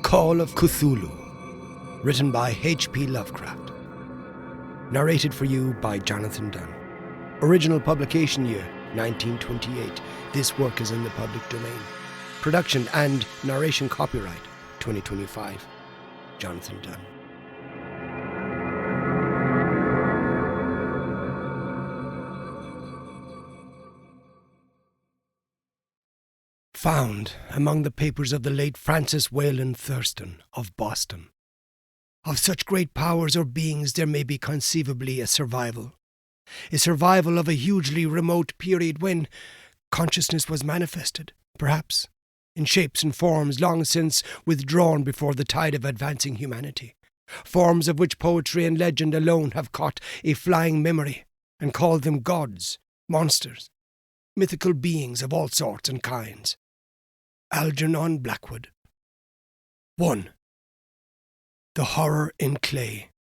Call of Cthulhu, written by H.P. Lovecraft. Narrated for you by Jonathan Dunne. Original publication year, 1928. This work is in the public domain. Production and narration copyright, 2025. Jonathan Dunne. Found among the papers of the late Francis Wayland Thurston of Boston. Of such great powers or beings there may be conceivably a survival of a hugely remote period when consciousness was manifested, perhaps, in shapes and forms long since withdrawn before the tide of advancing humanity, forms of which poetry and legend alone have caught a flying memory and called them gods, monsters, mythical beings of all sorts and kinds. Algernon Blackwood. 1. The horror in clay.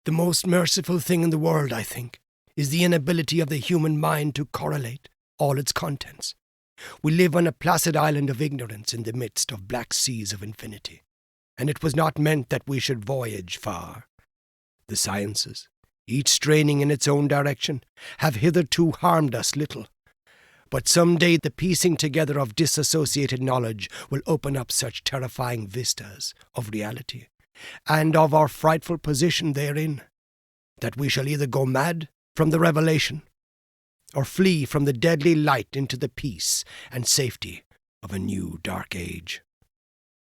The most merciful thing in the world, I think, is the inability of the human mind to correlate all its contents. We live on a placid island of ignorance in the midst of black seas of infinity, and it was not meant that we should voyage far. The sciences, each straining in its own direction, have hitherto harmed us little. But some day the piecing together of disassociated knowledge will open up such terrifying vistas of reality, and of our frightful position therein, that we shall either go mad from the revelation, or flee from the deadly light into the peace and safety of a new dark age.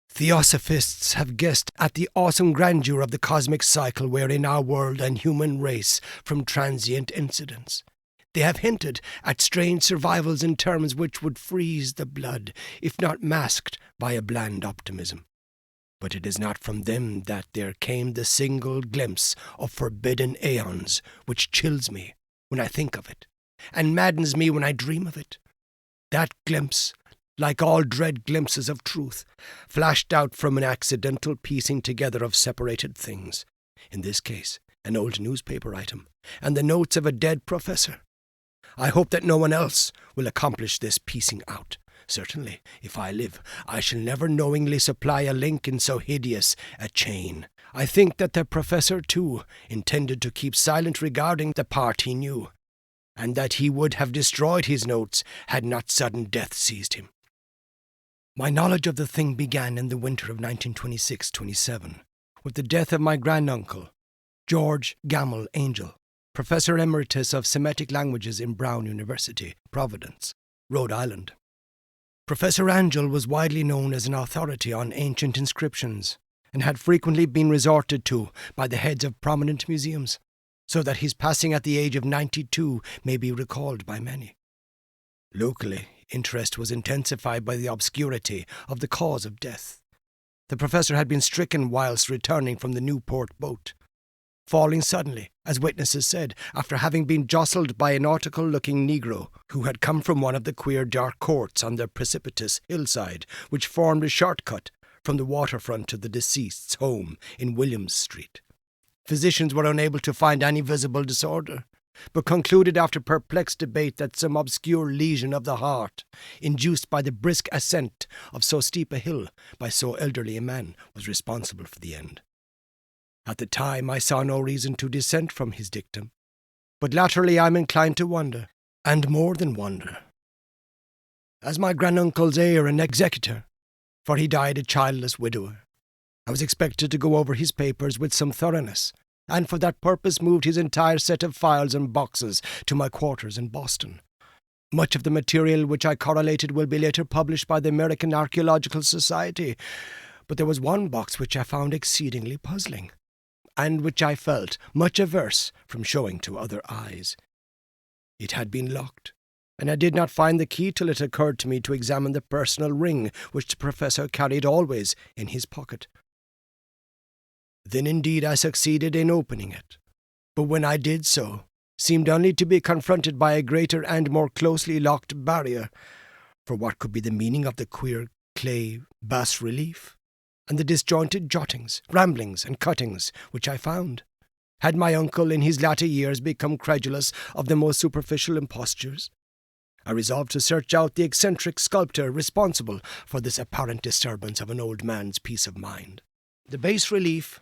Theosophists have guessed at the awesome grandeur of the cosmic cycle wherein our world and human race from transient incidents. They have hinted at strange survivals in terms which would freeze the blood, if not masked by a bland optimism. But it is not from them that there came the single glimpse of forbidden aeons which chills me when I think of it, and maddens me when I dream of it. That glimpse, like all dread glimpses of truth, flashed out from an accidental piecing together of separated things, in this case an old newspaper item, and the notes of a dead professor. I hope that no one else will accomplish this piecing out. Certainly, if I live, I shall never knowingly supply a link in so hideous a chain. I think that the professor, too, intended to keep silent regarding the part he knew, and that he would have destroyed his notes had not sudden death seized him. My knowledge of the thing began in the winter of 1926-27, with the death of my granduncle, George Gamble Angel, Professor Emeritus of Semitic Languages in Brown University, Providence, Rhode Island. Professor Angel was widely known as an authority on ancient inscriptions and had frequently been resorted to by the heads of prominent museums, so that his passing at the age of 92 may be recalled by many. Locally, interest was intensified by the obscurity of the cause of death. The professor had been stricken whilst returning from the Newport boat, falling suddenly, as witnesses said, after having been jostled by a nautical-looking Negro who had come from one of the queer dark courts on the precipitous hillside which formed a shortcut from the waterfront to the deceased's home in Williams Street. Physicians were unable to find any visible disorder, but concluded after perplexed debate that some obscure lesion of the heart, induced by the brisk ascent of so steep a hill by so elderly a man, was responsible for the end. At the time I saw no reason to dissent from his dictum, but latterly I am inclined to wonder, and more than wonder. As my granduncle's heir and executor, for he died a childless widower, I was expected to go over his papers with some thoroughness, and for that purpose moved his entire set of files and boxes to my quarters in Boston. Much of the material which I correlated will be later published by the American Archaeological Society, but there was one box which I found exceedingly puzzling, and which I felt much averse from showing to other eyes. It had been locked, and I did not find the key till it occurred to me to examine the personal ring which the professor carried always in his pocket. Then indeed I succeeded in opening it, but when I did so, seemed only to be confronted by a greater and more closely locked barrier, for what could be the meaning of the queer clay bas-relief, and the disjointed jottings, ramblings, and cuttings which I found? Had my uncle in his latter years become credulous of the most superficial impostures? I resolved to search out the eccentric sculptor responsible for this apparent disturbance of an old man's peace of mind. The bas-relief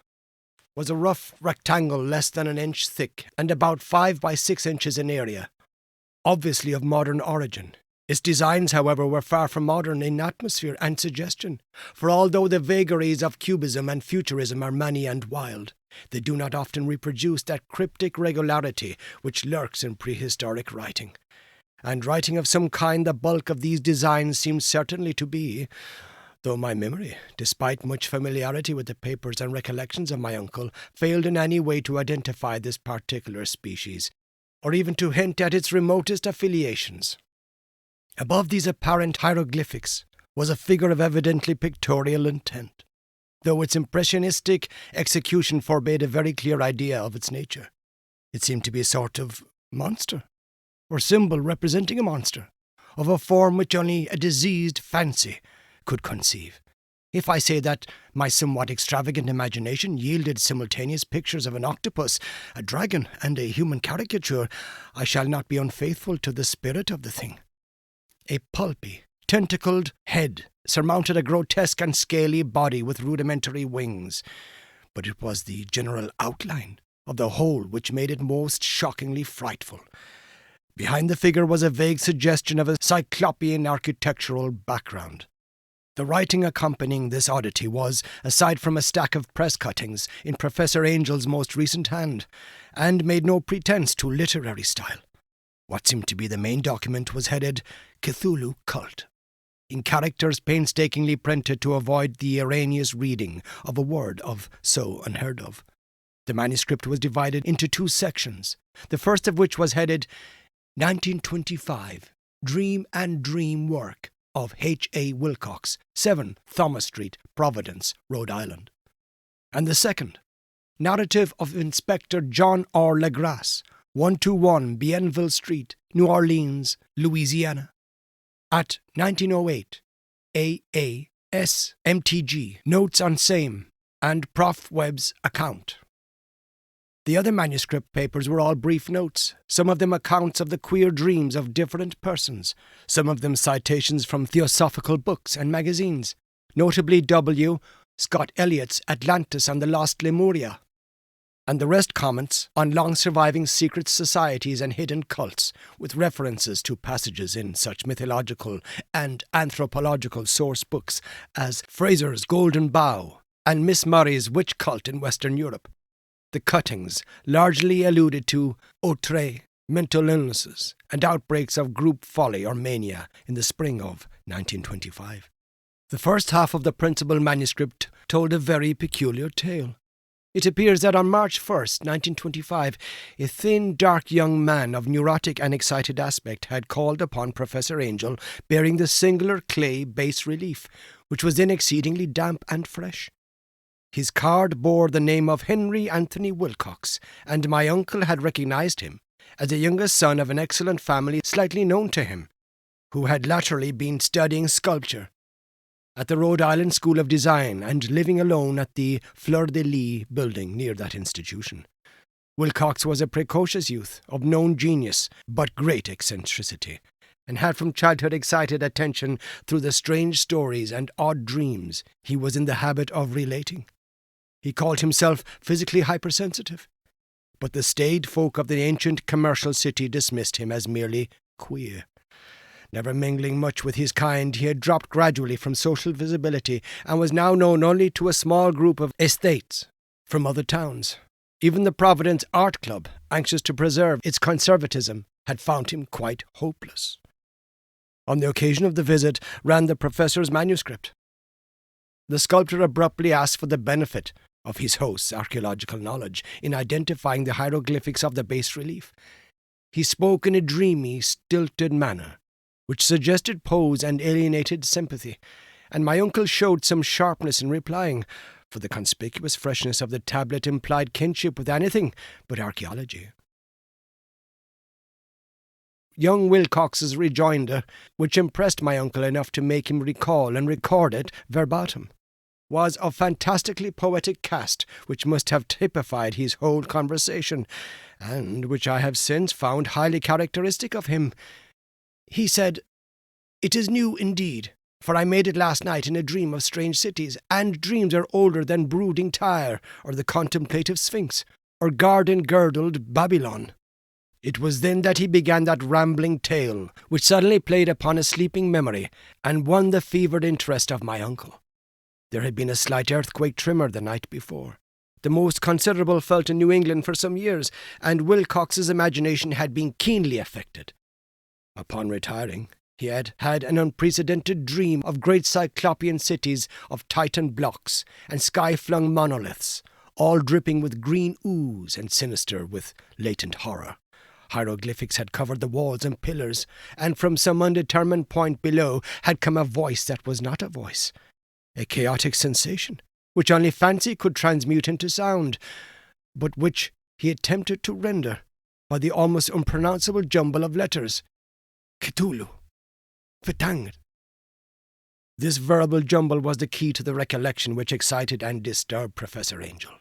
was a rough rectangle less than an inch thick and about 5 by 6 inches in area, obviously of modern origin. Its designs, however, were far from modern in atmosphere and suggestion, for although the vagaries of cubism and futurism are many and wild, they do not often reproduce that cryptic regularity which lurks in prehistoric writing. And writing of some kind the bulk of these designs seems certainly to be, though my memory, despite much familiarity with the papers and recollections of my uncle, failed in any way to identify this particular species, or even to hint at its remotest affiliations. Above these apparent hieroglyphics was a figure of evidently pictorial intent, though its impressionistic execution forbade a very clear idea of its nature. It seemed to be a sort of monster, or symbol representing a monster, of a form which only a diseased fancy could conceive. If I say that my somewhat extravagant imagination yielded simultaneous pictures of an octopus, a dragon, and a human caricature, I shall not be unfaithful to the spirit of the thing. A pulpy, tentacled head surmounted a grotesque and scaly body with rudimentary wings, but it was the general outline of the whole which made it most shockingly frightful. Behind the figure was a vague suggestion of a cyclopean architectural background. The writing accompanying this oddity was, aside from a stack of press cuttings, in Professor Angel's most recent hand, and made no pretense to literary style. What seemed to be the main document was headed Cthulhu Cult, in characters painstakingly printed to avoid the erroneous reading of a word of so unheard of. The manuscript was divided into 2 sections, the first of which was headed 1925, Dream and Dream Work of H.A. Wilcox, 7 Thomas Street, Providence, Rhode Island. And the second, Narrative of Inspector John R. Legrasse, 121 Bienville Street, New Orleans, Louisiana. At 1908, A.A.S. MTG, Notes on Same, and Prof. Webb's account. The other manuscript papers were all brief notes, some of them accounts of the queer dreams of different persons, some of them citations from theosophical books and magazines, notably W. Scott Eliot's Atlantis and the Lost Lemuria, and the rest comments on long-surviving secret societies and hidden cults, with references to passages in such mythological and anthropological source books as Fraser's Golden Bough and Miss Murray's Witch Cult in Western Europe. The cuttings largely alluded to outre, mental illnesses, and outbreaks of group folly or mania in the spring of 1925. The first half of the principal manuscript told a very peculiar tale. It appears that on March 1st, 1925, a thin, dark young man of neurotic and excited aspect had called upon Professor Angel bearing the singular clay bas-relief, which was then exceedingly damp and fresh. His card bore the name of Henry Anthony Wilcox, and my uncle had recognized him as the youngest son of an excellent family slightly known to him, who had latterly been studying sculpture at the Rhode Island School of Design and living alone at the Fleur-de-Lis building near that institution. Wilcox was a precocious youth of known genius but great eccentricity, and had from childhood excited attention through the strange stories and odd dreams he was in the habit of relating. He called himself physically hypersensitive, but the staid folk of the ancient commercial city dismissed him as merely queer. Never mingling much with his kind, he had dropped gradually from social visibility and was now known only to a small group of aesthetes from other towns. Even the Providence Art Club, anxious to preserve its conservatism, had found him quite hopeless. On the occasion of the visit ran the professor's manuscript. The sculptor abruptly asked for the benefit of his host's archaeological knowledge in identifying the hieroglyphics of the bas-relief. He spoke in a dreamy, stilted manner, which suggested pose and alienated sympathy, and my uncle showed some sharpness in replying, for the conspicuous freshness of the tablet implied kinship with anything but archaeology. Young Wilcox's rejoinder, which impressed my uncle enough to make him recall and record it verbatim, was of fantastically poetic cast, which must have typified his whole conversation, and which I have since found highly characteristic of him. He said, "It is new indeed, for I made it last night in a dream of strange cities, and dreams are older than brooding Tyre, or the contemplative Sphinx, or garden-girdled Babylon." It was then that he began that rambling tale, which suddenly played upon a sleeping memory, and won the fevered interest of my uncle. There had been a slight earthquake tremor the night before, the most considerable felt in New England for some years, and Wilcox's imagination had been keenly affected. Upon retiring, he had had an unprecedented dream of great cyclopean cities of Titan blocks and sky-flung monoliths, all dripping with green ooze and sinister with latent horror. Hieroglyphics had covered the walls and pillars, and from some undetermined point below had come a voice that was not a voice, a chaotic sensation, which only fancy could transmute into sound, but which he attempted to render by the almost unpronounceable jumble of letters. Cthulhu. Ftangr. This verbal jumble was the key to the recollection which excited and disturbed Professor Angel.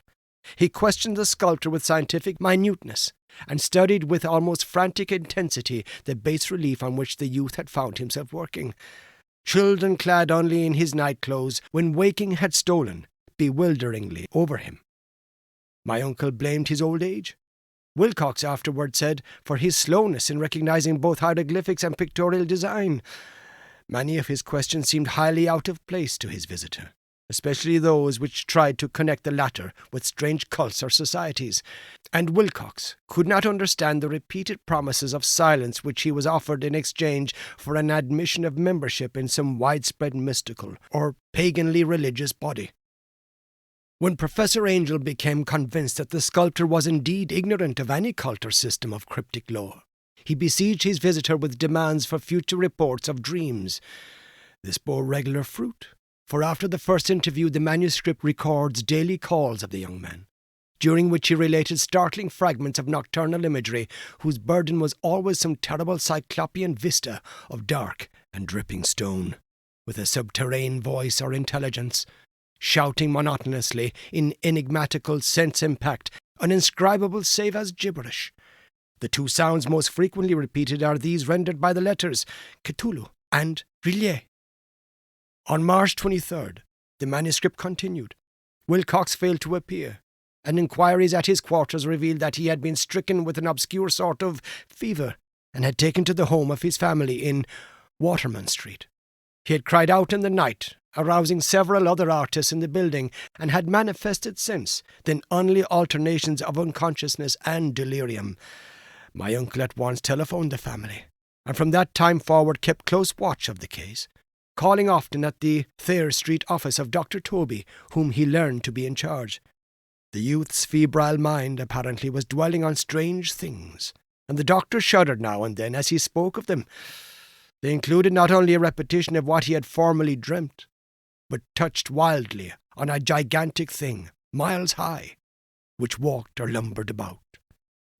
He questioned the sculptor with scientific minuteness, and studied with almost frantic intensity the bas relief on which the youth had found himself working. Chilled and clad only in his night clothes, when waking had stolen bewilderingly over him. My uncle blamed his old age. Wilcox afterward said for his slowness in recognizing both hieroglyphics and pictorial design. Many of his questions seemed highly out of place to his visitor, especially those which tried to connect the latter with strange cults or societies, and Wilcox could not understand the repeated promises of silence which he was offered in exchange for an admission of membership in some widespread mystical or paganly religious body. When Professor Angel became convinced that the sculptor was indeed ignorant of any cult or system of cryptic lore, he besieged his visitor with demands for future reports of dreams. This bore regular fruit, for after the first interview the manuscript records daily calls of the young man, during which he related startling fragments of nocturnal imagery whose burden was always some terrible cyclopean vista of dark and dripping stone, with a subterranean voice or intelligence, shouting monotonously in enigmatical sense-impact, uninscribable save as gibberish. The two sounds most frequently repeated are these rendered by the letters Cthulhu and Rillier. On March 23rd, the manuscript continued. Wilcox failed to appear, and inquiries at his quarters revealed that he had been stricken with an obscure sort of fever and had taken to the home of his family in Waterman Street. He had cried out in the night, arousing several other artists in the building, and had manifested since then only alternations of unconsciousness and delirium. My uncle at once telephoned the family, and from that time forward kept close watch of the case, calling often at the Thayer Street office of Dr. Toby, whom he learned to be in charge. The youth's febrile mind apparently was dwelling on strange things, and the doctor shuddered now and then as he spoke of them. They included not only a repetition of what he had formerly dreamt, but touched wildly on a gigantic thing, miles high, which walked or lumbered about.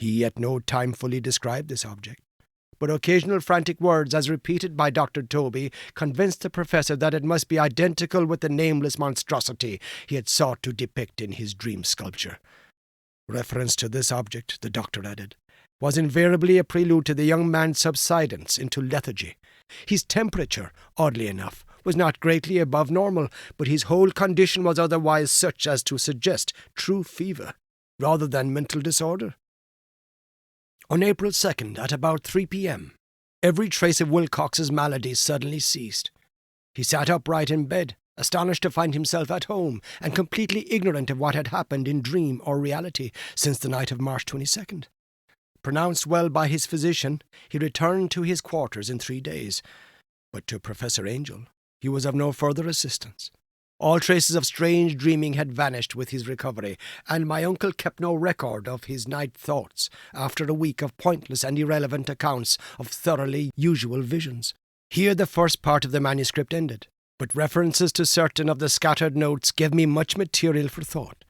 He at no time fully described this object, but occasional frantic words, as repeated by Dr. Toby, convinced the professor that it must be identical with the nameless monstrosity he had sought to depict in his dream sculpture. Reference to this object, the doctor added, was invariably a prelude to the young man's subsidence into lethargy. His temperature, oddly enough, was not greatly above normal, but his whole condition was otherwise such as to suggest true fever, rather than mental disorder. On April 2nd, at about 3 p.m., every trace of Wilcox's malady suddenly ceased. He sat upright in bed, astonished to find himself at home, and completely ignorant of what had happened in dream or reality since the night of March 22nd. Pronounced well by his physician, he returned to his quarters in 3 days, but to Professor Angel he was of no further assistance. All traces of strange dreaming had vanished with his recovery, and my uncle kept no record of his night thoughts after a week of pointless and irrelevant accounts of thoroughly usual visions. Here the first part of the manuscript ended, but references to certain of the scattered notes gave me much material for thought.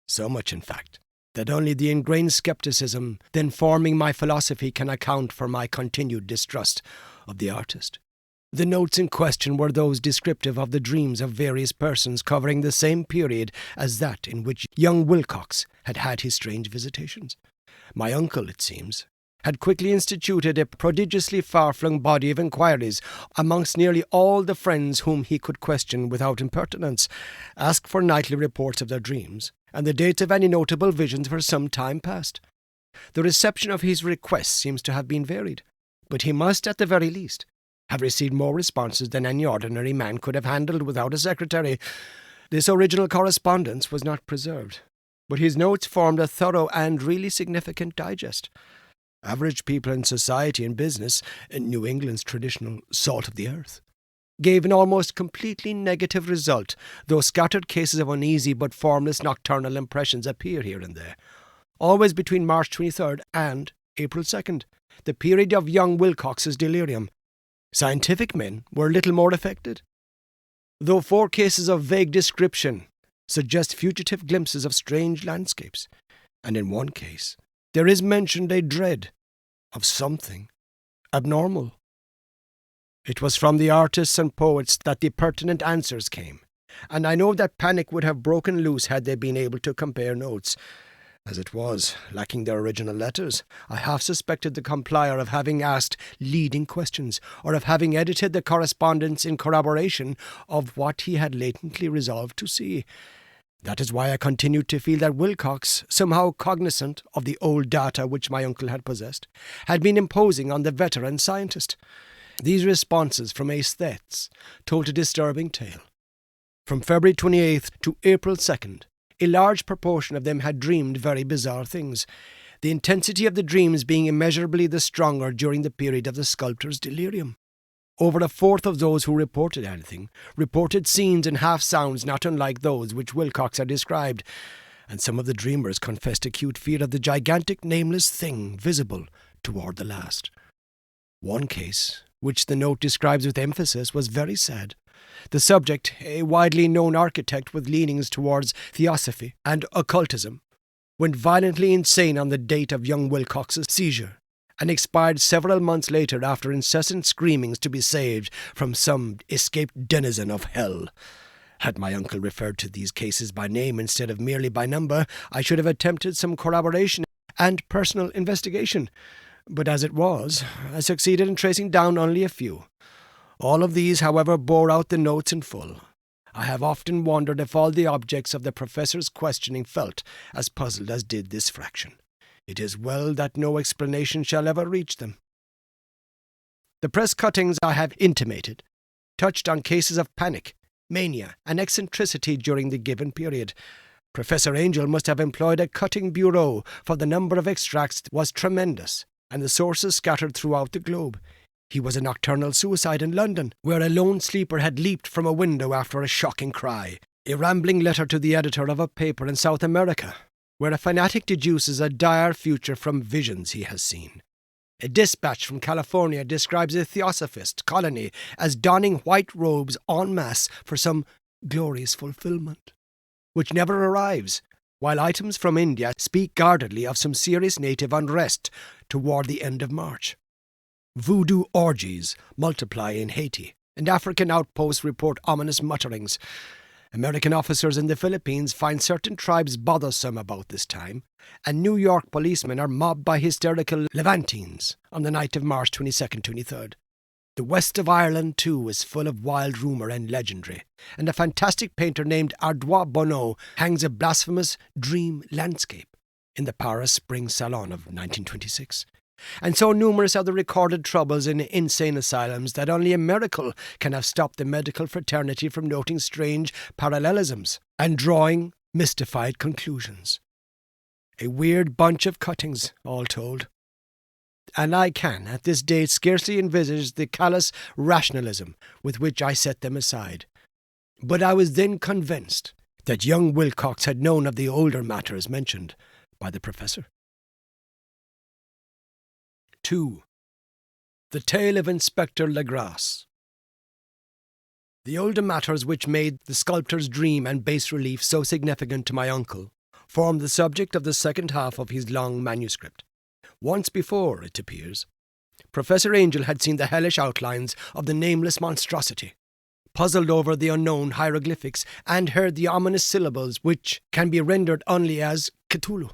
So much, in fact, that only the ingrained skepticism then forming my philosophy can account for my continued distrust of the artist. The notes in question were those descriptive of the dreams of various persons covering the same period as that in which young Wilcox had had his strange visitations. My uncle, it seems, had quickly instituted a prodigiously far-flung body of inquiries amongst nearly all the friends whom he could question without impertinence, ask for nightly reports of their dreams, and the dates of any notable visions for some time past. The reception of his requests seems to have been varied, but he must, at the very least, have received more responses than any ordinary man could have handled without a secretary. This original correspondence was not preserved, but his notes formed a thorough and really significant digest. Average people in society and business, in New England's traditional salt of the earth, gave an almost completely negative result, though scattered cases of uneasy but formless nocturnal impressions appear here and there. Always between March 23rd and April 2nd, the period of young Wilcox's delirium, scientific men were little more affected. Though 4 cases of vague description suggest fugitive glimpses of strange landscapes, and in one case there is mentioned a dread of something abnormal. It was from the artists and poets that the pertinent answers came, and I know that panic would have broken loose had they been able to compare notes. As it was, lacking their original letters, I half suspected the compiler of having asked leading questions, or of having edited the correspondence in corroboration of what he had latently resolved to see. That is why I continued to feel that Wilcox, somehow cognizant of the old data which my uncle had possessed, had been imposing on the veteran scientist. These responses from aesthetes told a disturbing tale. From February 28th to April 2nd, a large proportion of them had dreamed very bizarre things, the intensity of the dreams being immeasurably the stronger during the period of the sculptor's delirium. Over a fourth of those who reported anything reported scenes and half-sounds not unlike those which Wilcox had described, and some of the dreamers confessed acute fear of the gigantic nameless thing visible toward the last. One case, which the note describes with emphasis, was very sad. The subject, a widely known architect with leanings towards theosophy and occultism, went violently insane on the date of young Wilcox's seizure, and expired several months later after incessant screamings to be saved from some escaped denizen of hell. Had my uncle referred to these cases by name instead of merely by number, I should have attempted some corroboration and personal investigation. But as it was, I succeeded in tracing down only a few. All of these, however, bore out the notes in full. I have often wondered if all the objects of the professor's questioning felt as puzzled as did this fraction. It is well that no explanation shall ever reach them. The press cuttings I have intimated touched on cases of panic, mania, and eccentricity during the given period. Professor Angel must have employed a cutting bureau, for the number of extracts was tremendous, and the sources scattered throughout the globe. He was a nocturnal suicide in London, where a lone sleeper had leaped from a window after a shocking cry. A rambling letter to the editor of a paper in South America, where a fanatic deduces a dire future from visions he has seen. A dispatch from California describes a theosophist colony as donning white robes en masse for some glorious fulfillment, which never arrives, while items from India speak guardedly of some serious native unrest toward the end of March. Voodoo orgies multiply in Haiti, and African outposts report ominous mutterings. American officers in the Philippines find certain tribes bothersome about this time, and New York policemen are mobbed by hysterical Levantines on the night of March 22nd-23rd. The west of Ireland, too, is full of wild rumour and legendary, and a fantastic painter named Ardois Bonneau hangs a blasphemous dream landscape in the Paris Spring Salon of 1926. And so numerous are the recorded troubles in insane asylums that only a miracle can have stopped the medical fraternity from noting strange parallelisms and drawing mystified conclusions. A weird bunch of cuttings, all told. And I can, at this date, scarcely envisage the callous rationalism with which I set them aside. But I was then convinced that young Wilcox had known of the older matters mentioned by the professor. 2. The Tale of Inspector Legrasse. The older matters which made the sculptor's dream and bas-relief so significant to my uncle formed the subject of the second half of his long manuscript. Once before, it appears, Professor Angel had seen the hellish outlines of the nameless monstrosity, puzzled over the unknown hieroglyphics, and heard the ominous syllables which can be rendered only as Cthulhu.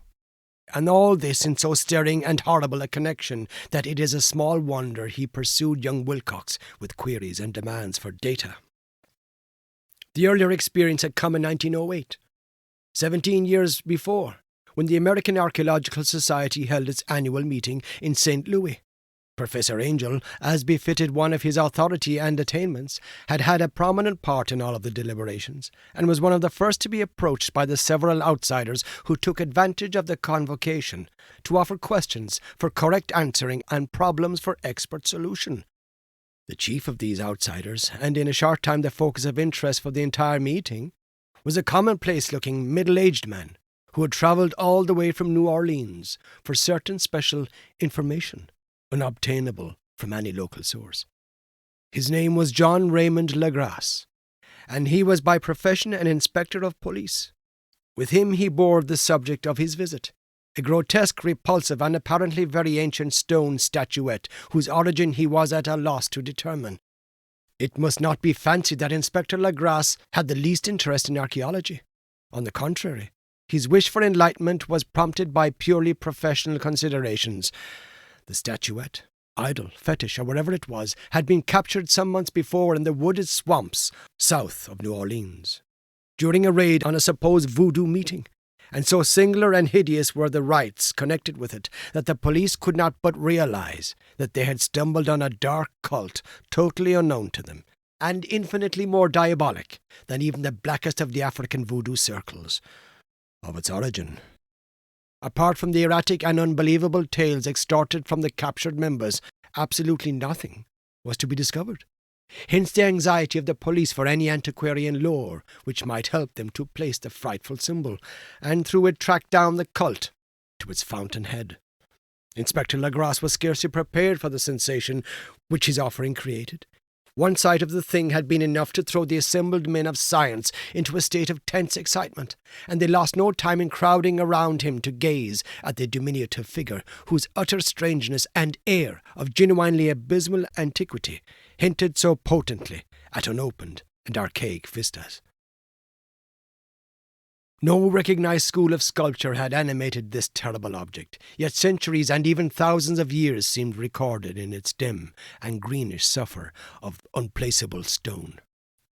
And all this in so stirring and horrible a connection that it is a small wonder he pursued young Wilcox with queries and demands for data. The earlier experience had come in 1908, 17 years before, when the American Archaeological Society held its annual meeting in St. Louis. Professor Angel, as befitted one of his authority and attainments, had had a prominent part in all of the deliberations, and was one of the first to be approached by the several outsiders who took advantage of the convocation to offer questions for correct answering and problems for expert solution. The chief of these outsiders, and in a short time the focus of interest for the entire meeting, was a commonplace-looking middle-aged man who had travelled all the way from New Orleans for certain special information unobtainable from any local source. His name was John Raymond Legrasse, and he was by profession an inspector of police. With him he bore the subject of his visit, a grotesque, repulsive, and apparently very ancient stone statuette whose origin he was at a loss to determine. It must not be fancied that Inspector Legrasse had the least interest in archaeology. On the contrary, his wish for enlightenment was prompted by purely professional considerations. The statuette, idol, fetish, or whatever it was, had been captured some months before in the wooded swamps south of New Orleans, during a raid on a supposed voodoo meeting, and so singular and hideous were the rites connected with it that the police could not but realize that they had stumbled on a dark cult totally unknown to them, and infinitely more diabolic than even the blackest of the African voodoo circles. Of its origin, apart from the erratic and unbelievable tales extorted from the captured members, absolutely nothing was to be discovered. Hence the anxiety of the police for any antiquarian lore which might help them to place the frightful symbol, and through it track down the cult to its fountainhead. Inspector Legrasse was scarcely prepared for the sensation which his offering created. One sight of the thing had been enough to throw the assembled men of science into a state of tense excitement, and they lost no time in crowding around him to gaze at the diminutive figure, whose utter strangeness and air of genuinely abysmal antiquity hinted so potently at unopened and archaic vistas. No recognized school of sculpture had animated this terrible object, yet centuries and even thousands of years seemed recorded in its dim and greenish suffer of unplaceable stone.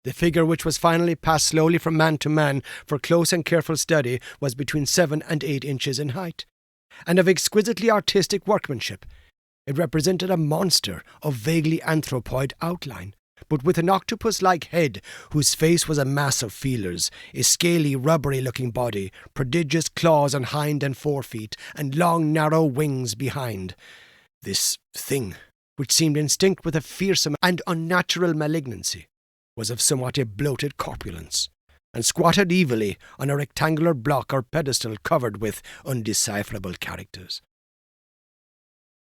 The figure, which was finally passed slowly from man to man for close and careful study, was between 7 and 8 inches in height, and of exquisitely artistic workmanship. It represented a monster of vaguely anthropoid outline, but with an octopus-like head whose face was a mass of feelers, a scaly, rubbery-looking body, prodigious claws on hind and forefeet, and long, narrow wings behind. This thing, which seemed instinct with a fearsome and unnatural malignancy, was of somewhat a bloated corpulence, and squatted evilly on a rectangular block or pedestal covered with undecipherable characters.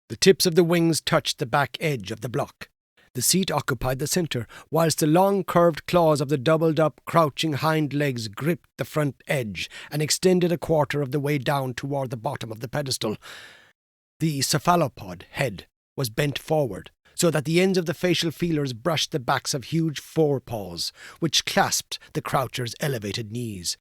The tips of the wings touched the back edge of the block. The seat occupied the centre, whilst the long curved claws of the doubled-up, crouching hind legs gripped the front edge and extended a quarter of the way down toward the bottom of the pedestal. The cephalopod head was bent forward, so that the ends of the facial feelers brushed the backs of huge forepaws, which clasped the croucher's elevated knees.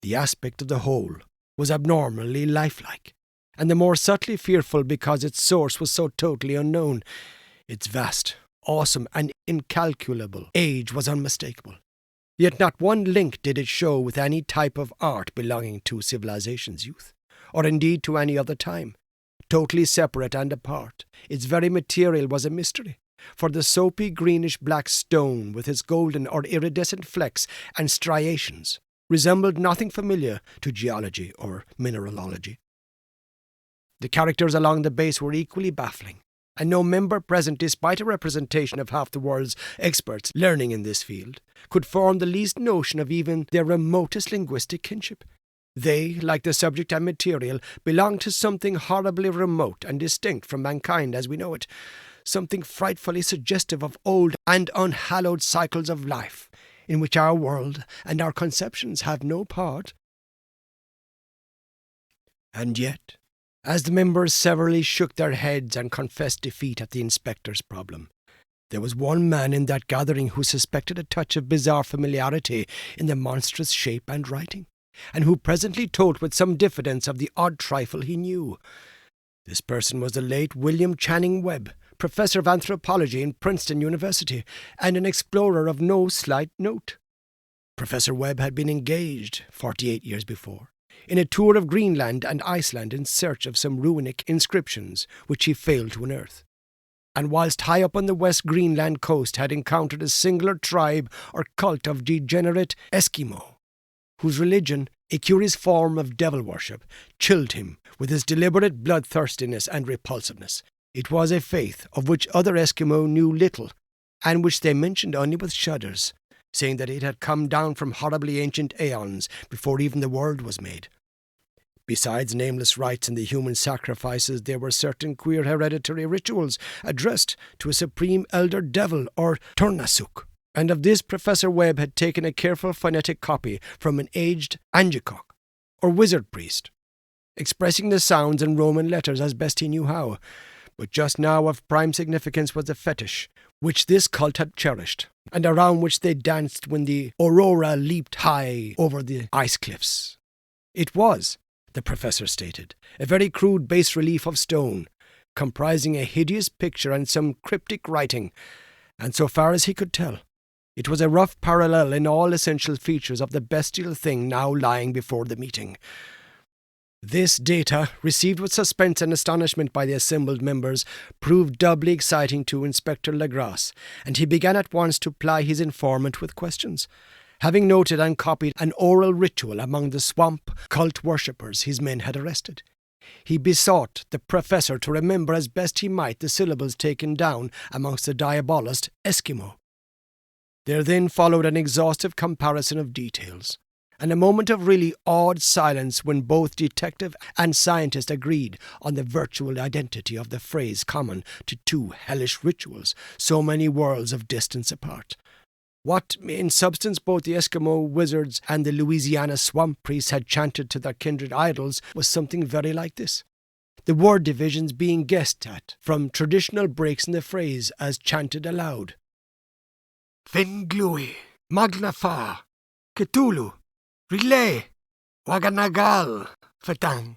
The aspect of the whole was abnormally lifelike, and the more subtly fearful because its source was so totally unknown. Its vast, awesome, and incalculable age was unmistakable. Yet not one link did it show with any type of art belonging to civilization's youth, or indeed to any other time. Totally separate and apart, its very material was a mystery, for the soapy greenish-black stone with its golden or iridescent flecks and striations resembled nothing familiar to geology or mineralogy. The characters along the base were equally baffling, and no member present, despite a representation of half the world's experts learning in this field, could form the least notion of even their remotest linguistic kinship. They, like the subject and material, belonged to something horribly remote and distinct from mankind as we know it, something frightfully suggestive of old and unhallowed cycles of life, in which our world and our conceptions have no part. And yet, as the members severally shook their heads and confessed defeat at the inspector's problem, there was one man in that gathering who suspected a touch of bizarre familiarity in the monstrous shape and writing. and who presently told with some diffidence of the odd trifle he knew. This person was the late William Channing Webb, professor of anthropology in Princeton University, and an explorer of no slight note. Professor Webb had been engaged, 48 years before, in a tour of Greenland and Iceland in search of some runic inscriptions which he failed to unearth, and whilst high up on the West Greenland coast had encountered a singular tribe or cult of degenerate Eskimo, whose religion, a curious form of devil worship, chilled him with its deliberate bloodthirstiness and repulsiveness. It was a faith of which other Eskimo knew little, and which they mentioned only with shudders, saying that it had come down from horribly ancient aeons before even the world was made. Besides nameless rites and the human sacrifices, there were certain queer hereditary rituals addressed to a supreme elder devil or Turnasuk, and of this Professor Webb had taken a careful phonetic copy from an aged Angikok, or wizard priest, expressing the sounds in Roman letters as best he knew how. But just now of prime significance was the fetish which this cult had cherished, and around which they danced when the aurora leaped high over the ice cliffs. It was, the professor stated, a very crude bas-relief of stone, comprising a hideous picture and some cryptic writing, and so far as he could tell, it was a rough parallel in all essential features of the bestial thing now lying before the meeting. This data, received with suspense and astonishment by the assembled members, proved doubly exciting to Inspector Legrasse, and he began at once to ply his informant with questions. Having noted and copied an oral ritual among the swamp cult worshippers his men had arrested, he besought the professor to remember as best he might the syllables taken down amongst the diabolist Eskimo. There then followed an exhaustive comparison of details, and a moment of really awed silence when both detective and scientist agreed on the virtual identity of the phrase common to two hellish rituals so many worlds of distance apart. What, in substance, both the Eskimo wizards and the Louisiana swamp priests had chanted to their kindred idols was something very like this, the word divisions being guessed at from traditional breaks in the phrase as chanted aloud. Finglui, Magnafa, Cthulhu, Relay, Waganagal, Fatang.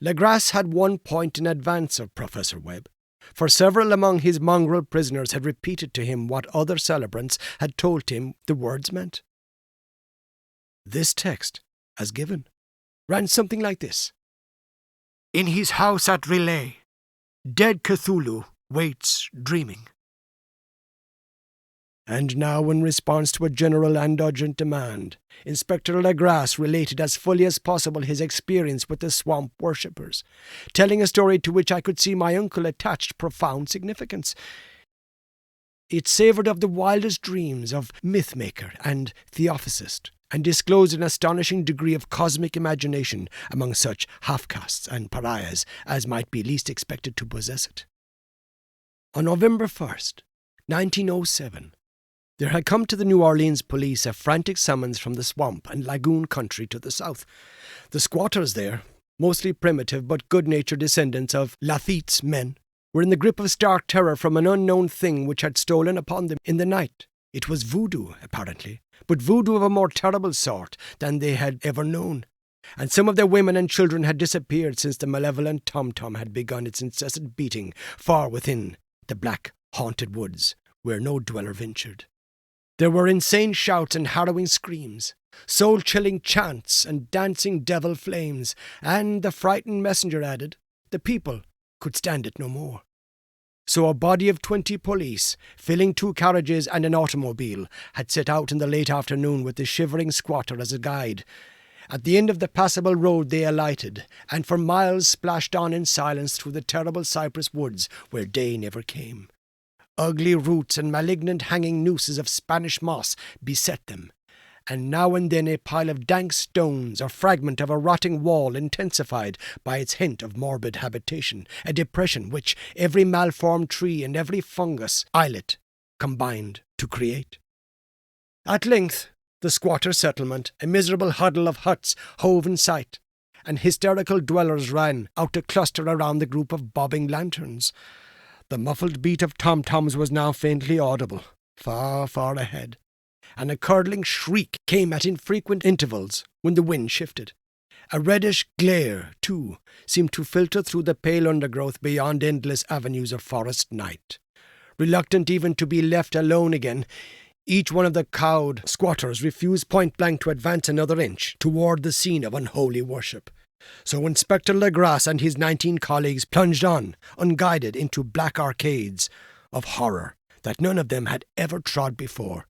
Legrasse had one point in advance of Professor Webb, for several among his mongrel prisoners had repeated to him what other celebrants had told him the words meant. This text, as given, ran something like this. In his house at Relay, dead Cthulhu waits dreaming. And now, in response to a general and urgent demand, Inspector Legrasse related as fully as possible his experience with the swamp worshippers, telling a story to which I could see my uncle attached profound significance. It savoured of the wildest dreams of mythmaker and theosophist, and disclosed an astonishing degree of cosmic imagination among such half-castes and pariahs as might be least expected to possess it. On November 1st, 1907, there had come to the New Orleans police a frantic summons from the swamp and lagoon country to the south. The squatters there, mostly primitive but good-natured descendants of Lafitte's men, were in the grip of stark terror from an unknown thing which had stolen upon them in the night. It was voodoo, apparently, but voodoo of a more terrible sort than they had ever known, and some of their women and children had disappeared since the malevolent tom-tom had begun its incessant beating far within the black, haunted woods where no dweller ventured. There were insane shouts and harrowing screams, soul-chilling chants and dancing devil flames, and, the frightened messenger added, the people could stand it no more. So a body of 20 police, filling 2 carriages and an automobile, had set out in the late afternoon with the shivering squatter as a guide. At the end of the passable road they alighted, and for miles splashed on in silence through the terrible cypress woods where day never came. Ugly roots and malignant hanging nooses of Spanish moss beset them, and now and then a pile of dank stones or fragment of a rotting wall intensified by its hint of morbid habitation, a depression which every malformed tree and every fungus islet combined to create. At length, the squatter settlement, a miserable huddle of huts, hove in sight, and hysterical dwellers ran out to cluster around the group of bobbing lanterns. The muffled beat of tom-toms was now faintly audible, far, far ahead, and a curdling shriek came at infrequent intervals when the wind shifted. A reddish glare, too, seemed to filter through the pale undergrowth beyond endless avenues of forest night. Reluctant even to be left alone again, each one of the cowed squatters refused point-blank to advance another inch toward the scene of unholy worship. So Inspector Legras and his 19 colleagues plunged on, unguided, into black arcades of horror that none of them had ever trod before.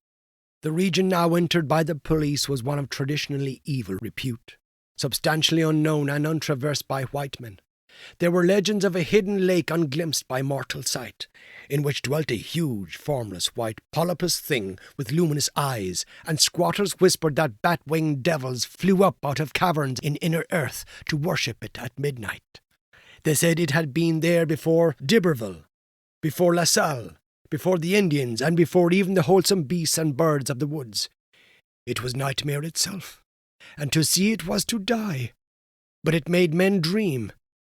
The region now entered by the police was one of traditionally evil repute, substantially unknown and untraversed by white men. There were legends of a hidden lake unglimpsed by mortal sight, in which dwelt a huge, formless, white, polypous thing with luminous eyes, and squatters whispered that bat-winged devils flew up out of caverns in inner earth to worship it at midnight. They said it had been there before D'Iberville, before La Salle, before the Indians, and before even the wholesome beasts and birds of the woods. It was nightmare itself, and to see it was to die. But it made men dream,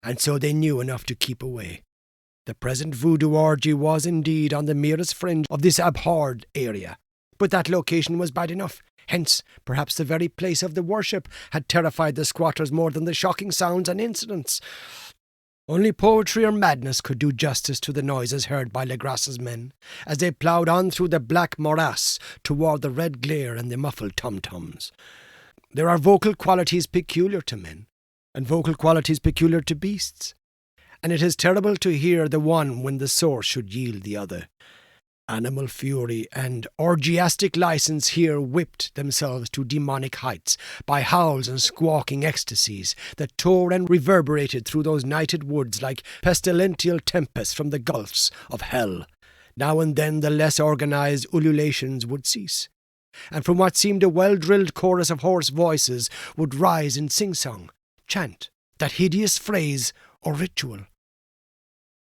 and so they knew enough to keep away. The present voodoo orgy was indeed on the merest fringe of this abhorred area, but that location was bad enough. Hence, perhaps the very place of the worship had terrified the squatters more than the shocking sounds and incidents. Only poetry or madness could do justice to the noises heard by Legras's men, as they ploughed on through the black morass toward the red glare and the muffled tom-toms. There are vocal qualities peculiar to men, and vocal qualities peculiar to beasts, and it is terrible to hear the one when the source should yield the other. Animal fury and orgiastic license here whipped themselves to demonic heights by howls and squawking ecstasies that tore and reverberated through those nighted woods like pestilential tempests from the gulfs of hell. Now and then the less organized ululations would cease, and from what seemed a well-drilled chorus of hoarse voices would rise in sing-song, chant, that hideous phrase or ritual.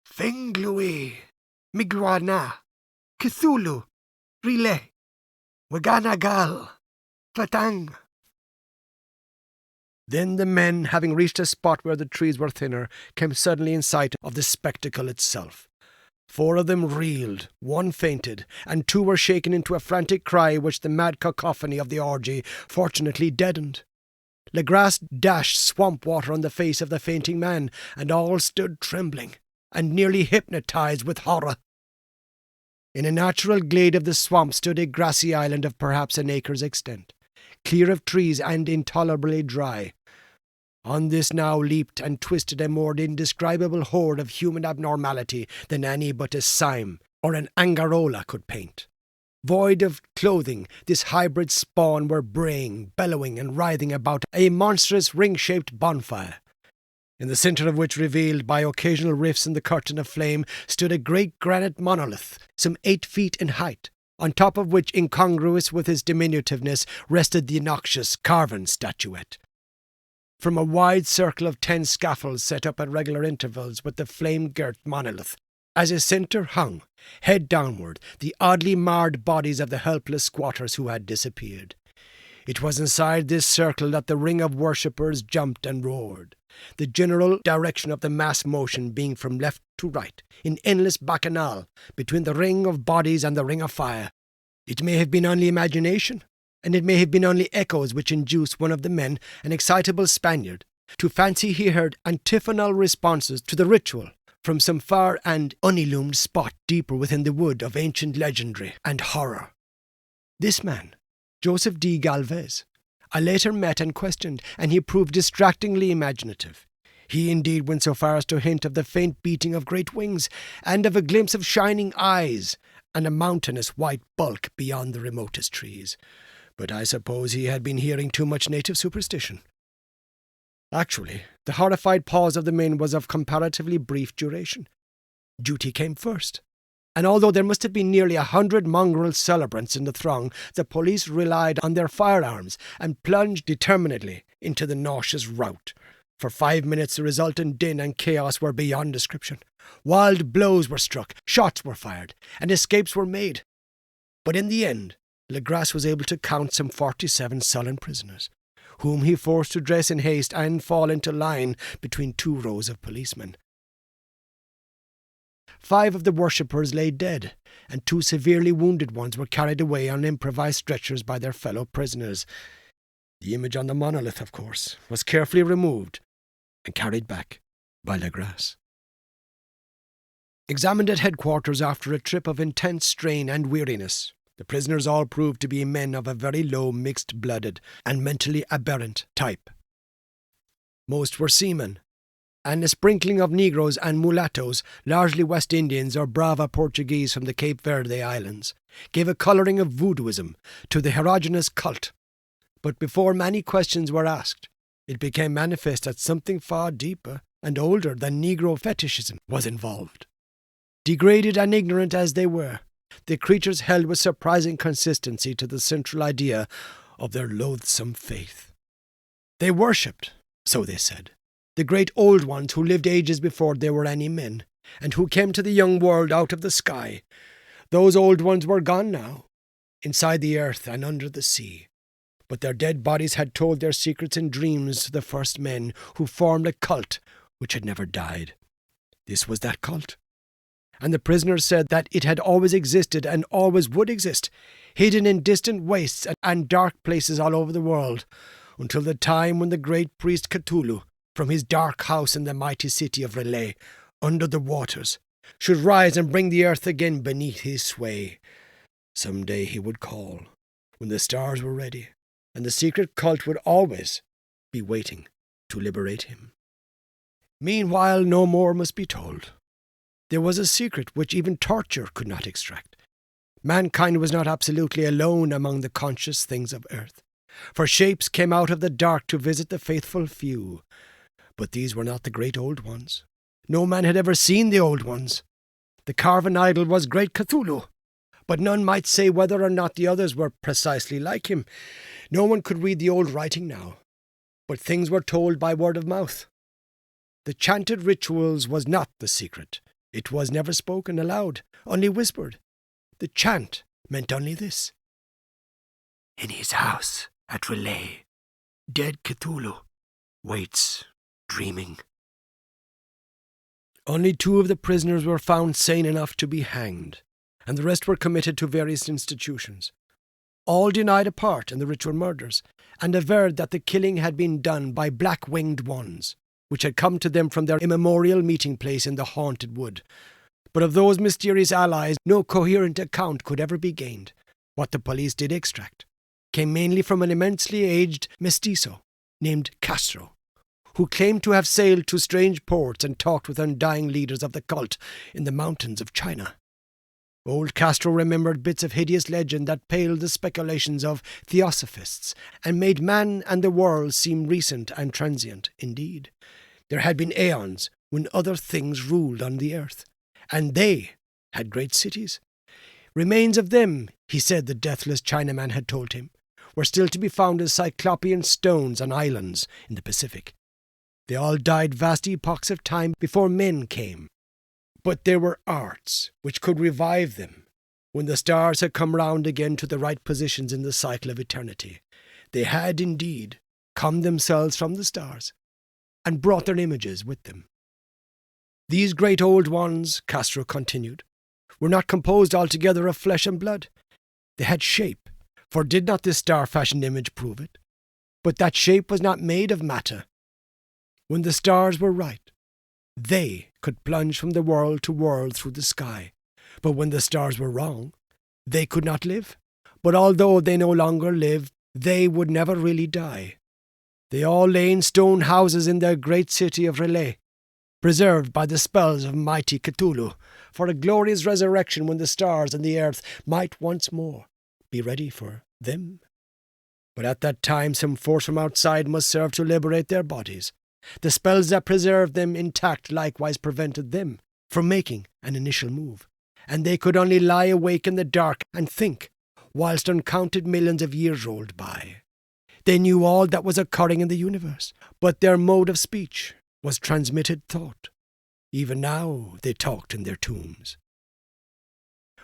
Finglui, Migwana, Cthulhu, Rile, Waganagal, Platang. Then the men, having reached a spot where the trees were thinner, came suddenly in sight of the spectacle itself. 4 of them reeled, 1 fainted, and 2 were shaken into a frantic cry which the mad cacophony of the orgy fortunately deadened. Legras dashed swamp water on the face of the fainting man, and all stood trembling, and nearly hypnotized with horror. In a natural glade of the swamp stood a grassy island of perhaps an acre's extent, clear of trees and intolerably dry. On this now leaped and twisted a more indescribable horde of human abnormality than any but a Sime or an Angarola could paint. Void of clothing, this hybrid spawn were braying, bellowing, and writhing about a monstrous ring-shaped bonfire, in the centre of which, revealed by occasional rifts in the curtain of flame, stood a great granite monolith, some 8 feet in height, on top of which, incongruous with his diminutiveness, rested the noxious carven statuette. From a wide circle of 10 scaffolds set up at regular intervals with the flame-girt monolith, as a centre hung, head downward, the oddly marred bodies of the helpless squatters who had disappeared. It was inside this circle that the ring of worshippers jumped and roared, the general direction of the mass motion being from left to right, in endless bacchanal, between the ring of bodies and the ring of fire. It may have been only imagination, and it may have been only echoes which induced one of the men, an excitable Spaniard, to fancy he heard antiphonal responses to the ritual from some far and unillumined spot deeper within the wood of ancient legendary and horror. This man, Joseph D. Galvez, I later met and questioned, and he proved distractingly imaginative. He indeed went so far as to hint of the faint beating of great wings, and of a glimpse of shining eyes, and a mountainous white bulk beyond the remotest trees. But I suppose he had been hearing too much native superstition. Actually, the horrified pause of the men was of comparatively brief duration. Duty came first, and although there must have been nearly 100 mongrel celebrants in the throng, the police relied on their firearms and plunged determinedly into the nauseous rout. For 5 minutes the resultant din and chaos were beyond description. Wild blows were struck, shots were fired, and escapes were made. But in the end, Legras was able to count some 47 sullen prisoners, whom he forced to dress in haste and fall into line between 2 rows of policemen. 5 of the worshippers lay dead, and 2 severely wounded ones were carried away on improvised stretchers by their fellow prisoners. The image on the monolith, of course, was carefully removed and carried back by Legras. Examined at headquarters after a trip of intense strain and weariness, the prisoners all proved to be men of a very low mixed-blooded and mentally aberrant type. Most were seamen, and a sprinkling of Negroes and mulattoes, largely West Indians or Brava Portuguese from the Cape Verde Islands, gave a colouring of voodooism to the heterogeneous cult. But before many questions were asked, it became manifest that something far deeper and older than Negro fetishism was involved. Degraded and ignorant as they were, the creatures held with surprising consistency to the central idea of their loathsome faith. They worshipped, so they said, the great old ones who lived ages before there were any men, and who came to the young world out of the sky. Those old ones were gone now, inside the earth and under the sea. But their dead bodies had told their secrets in dreams to the first men who formed a cult which had never died. This was that cult. And the prisoners said that it had always existed and always would exist, hidden in distant wastes and dark places all over the world, until the time when the great priest Cthulhu, from his dark house in the mighty city of Relais, under the waters, should rise and bring the earth again beneath his sway. Some day he would call, when the stars were ready, and the secret cult would always be waiting to liberate him. Meanwhile, no more must be told. There was a secret which even torture could not extract. Mankind was not absolutely alone among the conscious things of earth, for shapes came out of the dark to visit the faithful few. But these were not the great old ones. No man had ever seen the old ones. The carven idol was great Cthulhu, but none might say whether or not the others were precisely like him. No one could read the old writing now, but things were told by word of mouth. The chanted rituals was not the secret. It was never spoken aloud, only whispered. The chant meant only this: in his house at Relais, dead Cthulhu waits, dreaming. Only 2 of the prisoners were found sane enough to be hanged, and the rest were committed to various institutions. All denied a part in the ritual murders, and averred that the killing had been done by black-winged ones, which had come to them from their immemorial meeting place in the haunted wood. But of those mysterious allies no coherent account could ever be gained. What the police did extract came mainly from an immensely aged mestizo named Castro, who claimed to have sailed to strange ports and talked with undying leaders of the cult in the mountains of China. Old Castro remembered bits of hideous legend that paled the speculations of theosophists and made man and the world seem recent and transient indeed. There had been aeons when other things ruled on the earth, and they had great cities. Remains of them, he said the deathless Chinaman had told him, were still to be found as cyclopean stones on islands in the Pacific. They all died vast epochs of time before men came. But there were arts which could revive them when the stars had come round again to the right positions in the cycle of eternity. They had indeed come themselves from the stars and brought their images with them. These great old ones, Castro continued, were not composed altogether of flesh and blood. They had shape, for did not this star-fashioned image prove it? But that shape was not made of matter. When the stars were right, they could plunge from the world to world through the sky. But when the stars were wrong, they could not live. But although they no longer live, they would never really die. They all lay in stone houses in their great city of Relais, preserved by the spells of mighty Cthulhu, for a glorious resurrection when the stars and the earth might once more be ready for them. But at that time some force from outside must serve to liberate their bodies. The spells that preserved them intact likewise prevented them from making an initial move, and they could only lie awake in the dark and think, whilst uncounted millions of years rolled by. They knew all that was occurring in the universe, but their mode of speech was transmitted thought. Even now they talked in their tombs.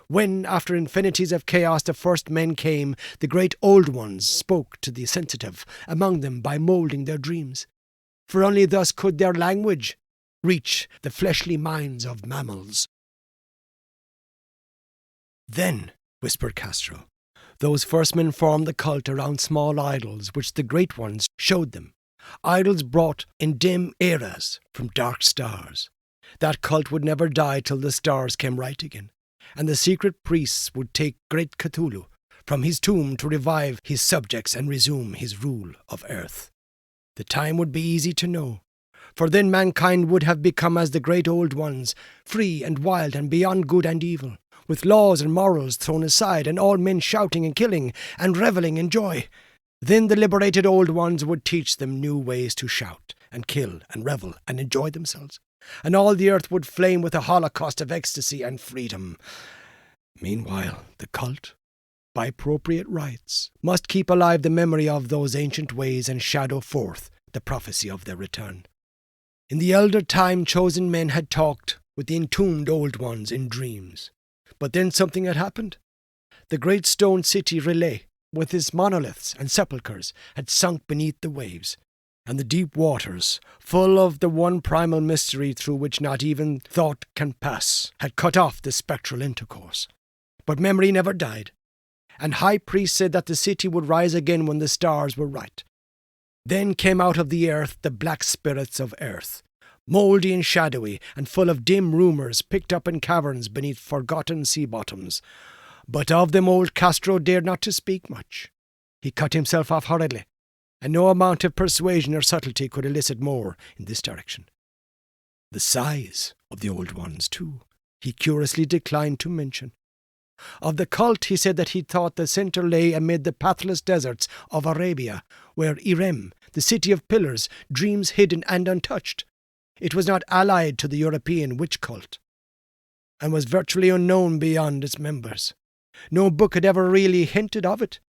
When, after infinities of chaos, the first men came, the great old ones spoke to the sensitive among them by moulding their dreams. For only thus could their language reach the fleshly minds of mammals. "Then," whispered Castro, "those first men formed the cult around small idols which the great ones showed them, idols brought in dim eras from dark stars. That cult would never die till the stars came right again, and the secret priests would take great Cthulhu from his tomb to revive his subjects and resume his rule of earth. The time would be easy to know, for then mankind would have become as the great old ones, free and wild and beyond good and evil, with laws and morals thrown aside, and all men shouting and killing and revelling in joy. Then the liberated old ones would teach them new ways to shout and kill and revel and enjoy themselves, and all the earth would flame with a holocaust of ecstasy and freedom. Meanwhile, the cult, by appropriate rites, must keep alive the memory of those ancient ways and shadow forth the prophecy of their return. In the elder time, chosen men had talked with the entombed old ones in dreams. But then something had happened. The great stone city Relay, with its monoliths and sepulchres, had sunk beneath the waves, and the deep waters, full of the one primal mystery through which not even thought can pass, had cut off the spectral intercourse. But memory never died, and high priests said that the city would rise again when the stars were right. Then came out of the earth the black spirits of earth, mouldy and shadowy, and full of dim rumours picked up in caverns beneath forgotten sea bottoms. But of them old Castro dared not to speak much. He cut himself off hurriedly, and no amount of persuasion or subtlety could elicit more in this direction. The size of the old ones, too, he curiously declined to mention. Of the cult, he said that he thought the centre lay amid the pathless deserts of Arabia, where Irem, the city of pillars, dreams hidden and untouched. It was not allied to the European witch cult, and was virtually unknown beyond its members. No book had ever really hinted of it,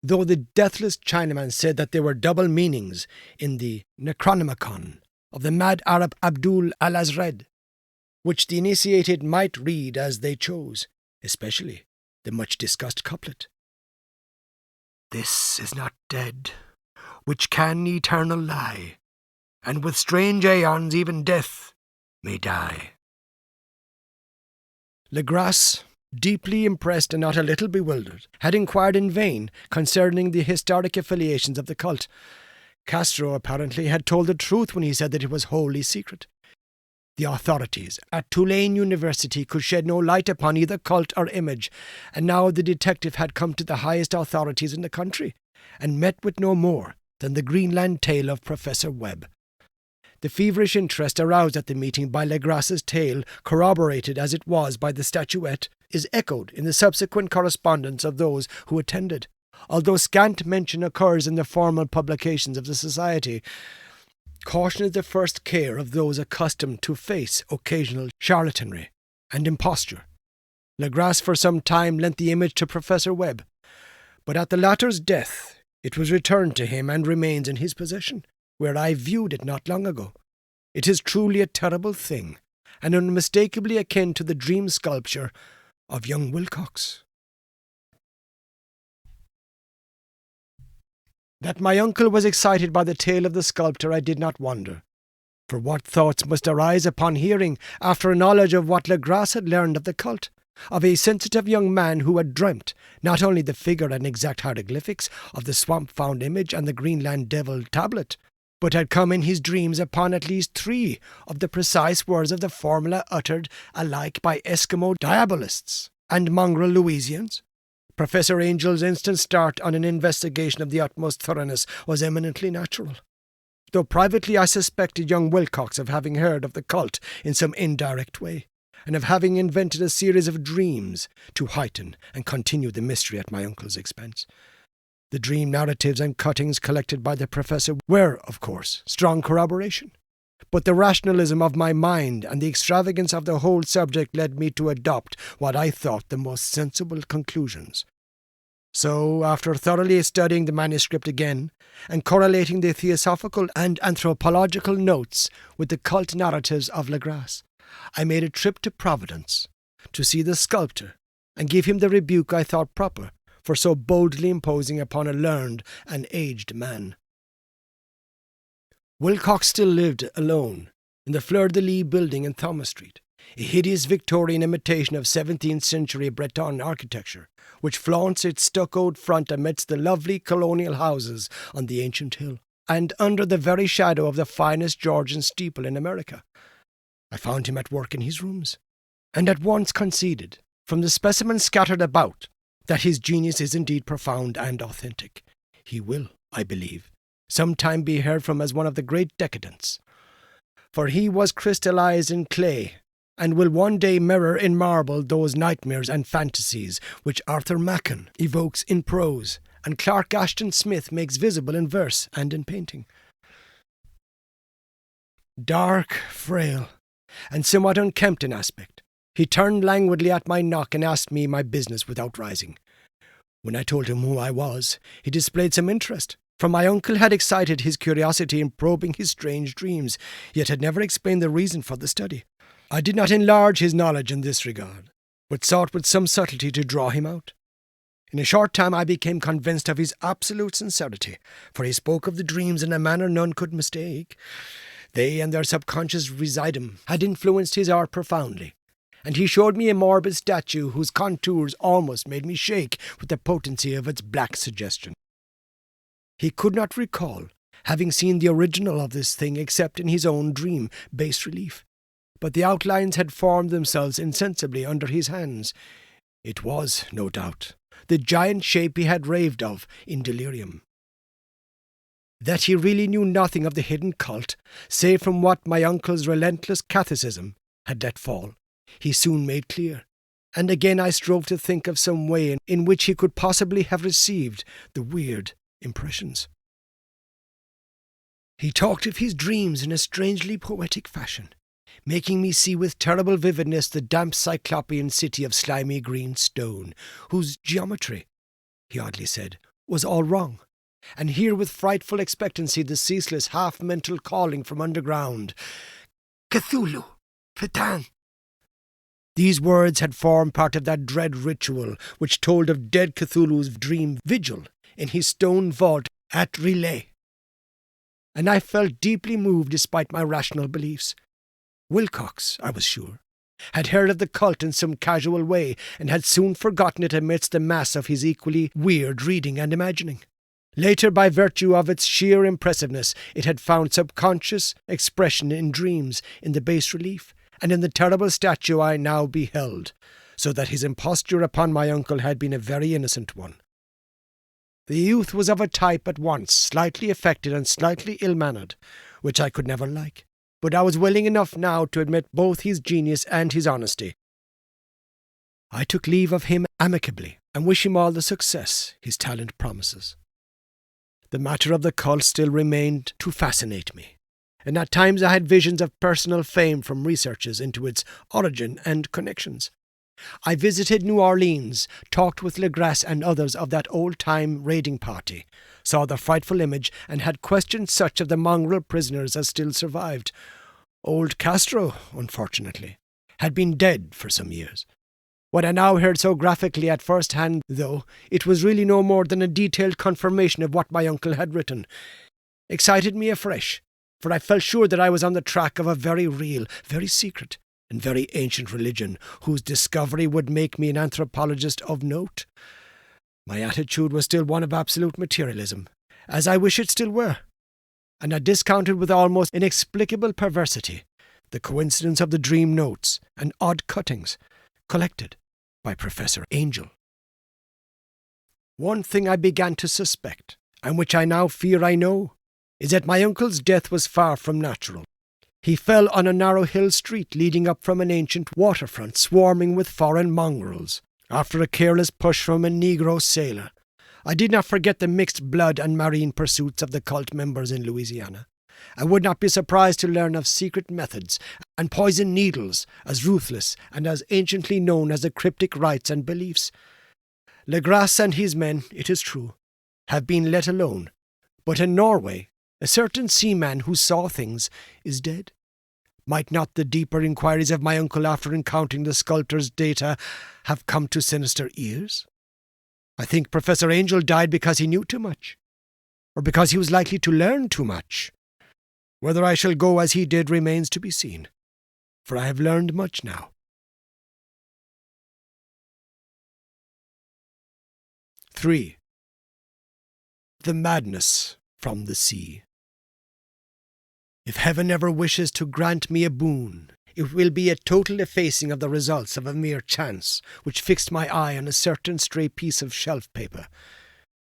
though the deathless Chinaman said that there were double meanings in the Necronomicon of the mad Arab Abdul al-Azred, which the initiated might read as they chose, especially the much-discussed couplet. "This is not dead, which can eternal lie, and with strange aeons even death may die." Legras, deeply impressed and not a little bewildered, had inquired in vain concerning the historic affiliations of the cult. Castro apparently had told the truth when he said that it was wholly secret. The authorities at Tulane University could shed no light upon either cult or image, and now the detective had come to the highest authorities in the country, and met with no more than the Greenland tale of Professor Webb. The feverish interest aroused at the meeting by Legras's tale, corroborated as it was by the statuette, is echoed in the subsequent correspondence of those who attended, although scant mention occurs in the formal publications of the Society. Caution is the first care of those accustomed to face occasional charlatanry and imposture. Legras for some time lent the image to Professor Webb, but at the latter's death it was returned to him and remains in his possession, where I viewed it not long ago. It is truly a terrible thing, and unmistakably akin to the dream sculpture of young Wilcox. That my uncle was excited by the tale of the sculptor I did not wonder, for what thoughts must arise upon hearing, after a knowledge of what Legras had learned of the cult, of a sensitive young man who had dreamt not only the figure and exact hieroglyphics of the swamp-found image and the Greenland devil tablet, but had come in his dreams upon at least 3 of the precise words of the formula uttered alike by Eskimo diabolists and mongrel Louisians. Professor Angel's instant start on an investigation of the utmost thoroughness was eminently natural, though privately I suspected young Wilcox of having heard of the cult in some indirect way, and of having invented a series of dreams to heighten and continue the mystery at my uncle's expense. The dream narratives and cuttings collected by the professor were, of course, strong corroboration, but the rationalism of my mind and the extravagance of the whole subject led me to adopt what I thought the most sensible conclusions. So, after thoroughly studying the manuscript again, and correlating the theosophical and anthropological notes with the cult narratives of Legras, I made a trip to Providence to see the sculptor and give him the rebuke I thought proper for so boldly imposing upon a learned and aged man. Wilcox still lived alone in the Fleur-de-Lis building in Thomas Street. a hideous Victorian imitation of 17th century Breton architecture, which flaunts its stuccoed front amidst the lovely colonial houses on the ancient hill, and under the very shadow of the finest Georgian steeple in America. I found him at work in his rooms, and at once conceded, from the specimens scattered about, that his genius is indeed profound and authentic. He will, I believe, sometime be heard from as one of the great decadents, for he was crystallized in clay, and will one day mirror in marble those nightmares and fantasies which Arthur Machen evokes in prose, and Clark Ashton Smith makes visible in verse and in painting. Dark, frail, and somewhat unkempt in aspect, he turned languidly at my knock and asked me my business without rising. When I told him who I was, he displayed some interest, for my uncle had excited his curiosity in probing his strange dreams, yet had never explained the reason for the study. I did not enlarge his knowledge in this regard, but sought with some subtlety to draw him out. In a short time I became convinced of his absolute sincerity, for he spoke of the dreams in a manner none could mistake. They and their subconscious residuum had influenced his art profoundly, and he showed me a morbid statue whose contours almost made me shake with the potency of its black suggestion. He could not recall having seen the original of this thing except in his own dream bas-relief, but the outlines had formed themselves insensibly under his hands. It was, no doubt, the giant shape he had raved of in delirium. That he really knew nothing of the hidden cult, save from what my uncle's relentless Catholicism had let fall, he soon made clear, and again I strove to think of some way in which he could possibly have received the weird impressions. He talked of his dreams in a strangely poetic fashion, making me see with terrible vividness the damp cyclopean city of slimy green stone, whose geometry, he oddly said, was all wrong, and hear with frightful expectancy the ceaseless half-mental calling from underground, "Cthulhu! Phaeton!" These words had formed part of that dread ritual which told of dead Cthulhu's dream vigil in his stone vault at Relay, and I felt deeply moved despite my rational beliefs. Wilcox, I was sure, had heard of the cult in some casual way, and had soon forgotten it amidst the mass of his equally weird reading and imagining. Later, by virtue of its sheer impressiveness, it had found subconscious expression in dreams, in the bas-relief, and in the terrible statue I now beheld, so that his imposture upon my uncle had been a very innocent one. The youth was of a type at once slightly affected and slightly ill-mannered, which I could never like, but I was willing enough now to admit both his genius and his honesty. I took leave of him amicably, and wish him all the success his talent promises. The matter of the cult still remained to fascinate me, and at times I had visions of personal fame from researches into its origin and connections. I visited New Orleans, talked with Legras and others of that old-time raiding party, saw the frightful image, and had questioned such of the mongrel prisoners as still survived. Old Castro, unfortunately, had been dead for some years. What I now heard so graphically at first hand, though, it was really no more than a detailed confirmation of what my uncle had written, excited me afresh, for I felt sure that I was on the track of a very real, very secret, and very ancient religion, whose discovery would make me an anthropologist of note. My attitude was still one of absolute materialism, as I wish it still were, and I discounted with almost inexplicable perversity the coincidence of the dream notes and odd cuttings collected by Professor Angel. One thing I began to suspect, and which I now fear I know, is that my uncle's death was far from natural. He fell on a narrow hill street leading up from an ancient waterfront swarming with foreign mongrels, after a careless push from a Negro sailor. I did not forget the mixed blood and marine pursuits of the cult members in Louisiana. I would not be surprised to learn of secret methods and poisoned needles as ruthless and as anciently known as the cryptic rites and beliefs. Legras and his men, it is true, have been let alone, but in Norway a certain seaman who saw things is dead. Might not the deeper inquiries of my uncle after encountering the sculptor's data have come to sinister ears? I think Professor Angel died because he knew too much, or because he was likely to learn too much. Whether I shall go as he did remains to be seen. for I have learned much now. 3. The madness from the sea. If heaven ever wishes to grant me a boon, it will be a total effacing of the results of a mere chance, which fixed my eye on a certain stray piece of shelf paper.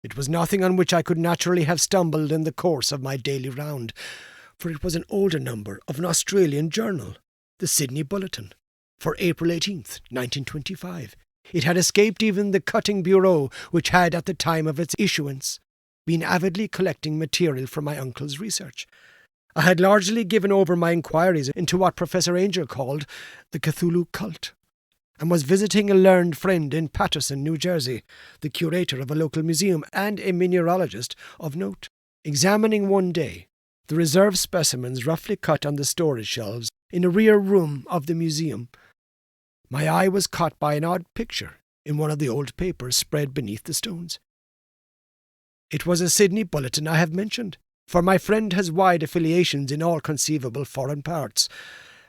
It was nothing on which I could naturally have stumbled in the course of my daily round, for it was an older number of an Australian journal, the Sydney Bulletin, for April 18th, 1925. It had escaped even the cutting bureau, which had, at the time of its issuance, been avidly collecting material for my uncle's research. I had largely given over my inquiries into what Professor Angel called the Cthulhu cult, and was visiting a learned friend in Paterson, New Jersey, the curator of a local museum and a mineralogist of note. Examining one day the reserve specimens roughly cut on the storage shelves in a rear room of the museum, my eye was caught by an odd picture in one of the old papers spread beneath the stones. It was a Sydney Bulletin I have mentioned, for my friend has wide affiliations in all conceivable foreign parts,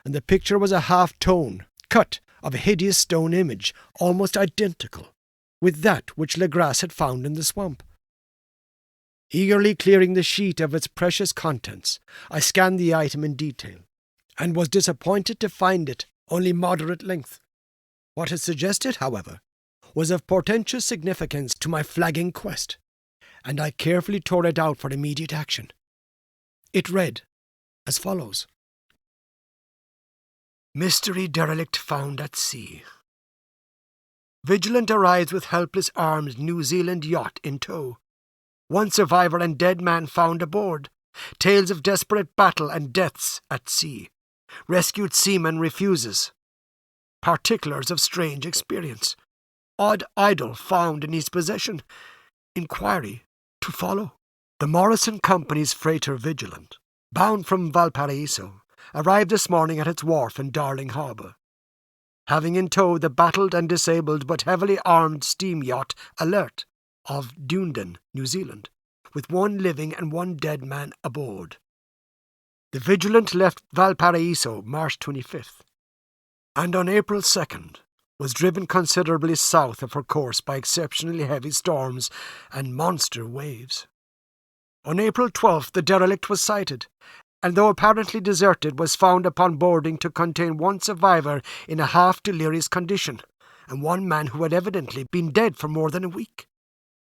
and the picture was a half-tone cut of a hideous stone image, almost identical with that which Legras had found in the swamp. Eagerly clearing the sheet of its precious contents, I scanned the item in detail, and was disappointed to find it only moderate length. What it suggested, however, was of portentous significance to my flagging quest, and I carefully tore it out for immediate action. It read as follows: Mystery derelict found at sea. Vigilant arrives with helpless armed New Zealand yacht in tow. One survivor and dead man found aboard. Tales of desperate battle and deaths at sea. Rescued seaman refuses. Particulars of strange experience. Odd idol found in his possession. Inquiry to follow. The Morrison Company's freighter Vigilant, bound from Valparaiso, arrived this morning at its wharf in Darling Harbour, having in tow the battled and disabled but heavily armed steam yacht Alert of Dunedin, New Zealand, with one living and one dead man aboard. The Vigilant left Valparaiso March 25th, and on April 2nd was driven considerably south of her course by exceptionally heavy storms and monster waves. On April 12th the derelict was sighted, and though apparently deserted, was found upon boarding to contain one survivor in a half-delirious condition, and one man who had evidently been dead for more than a week.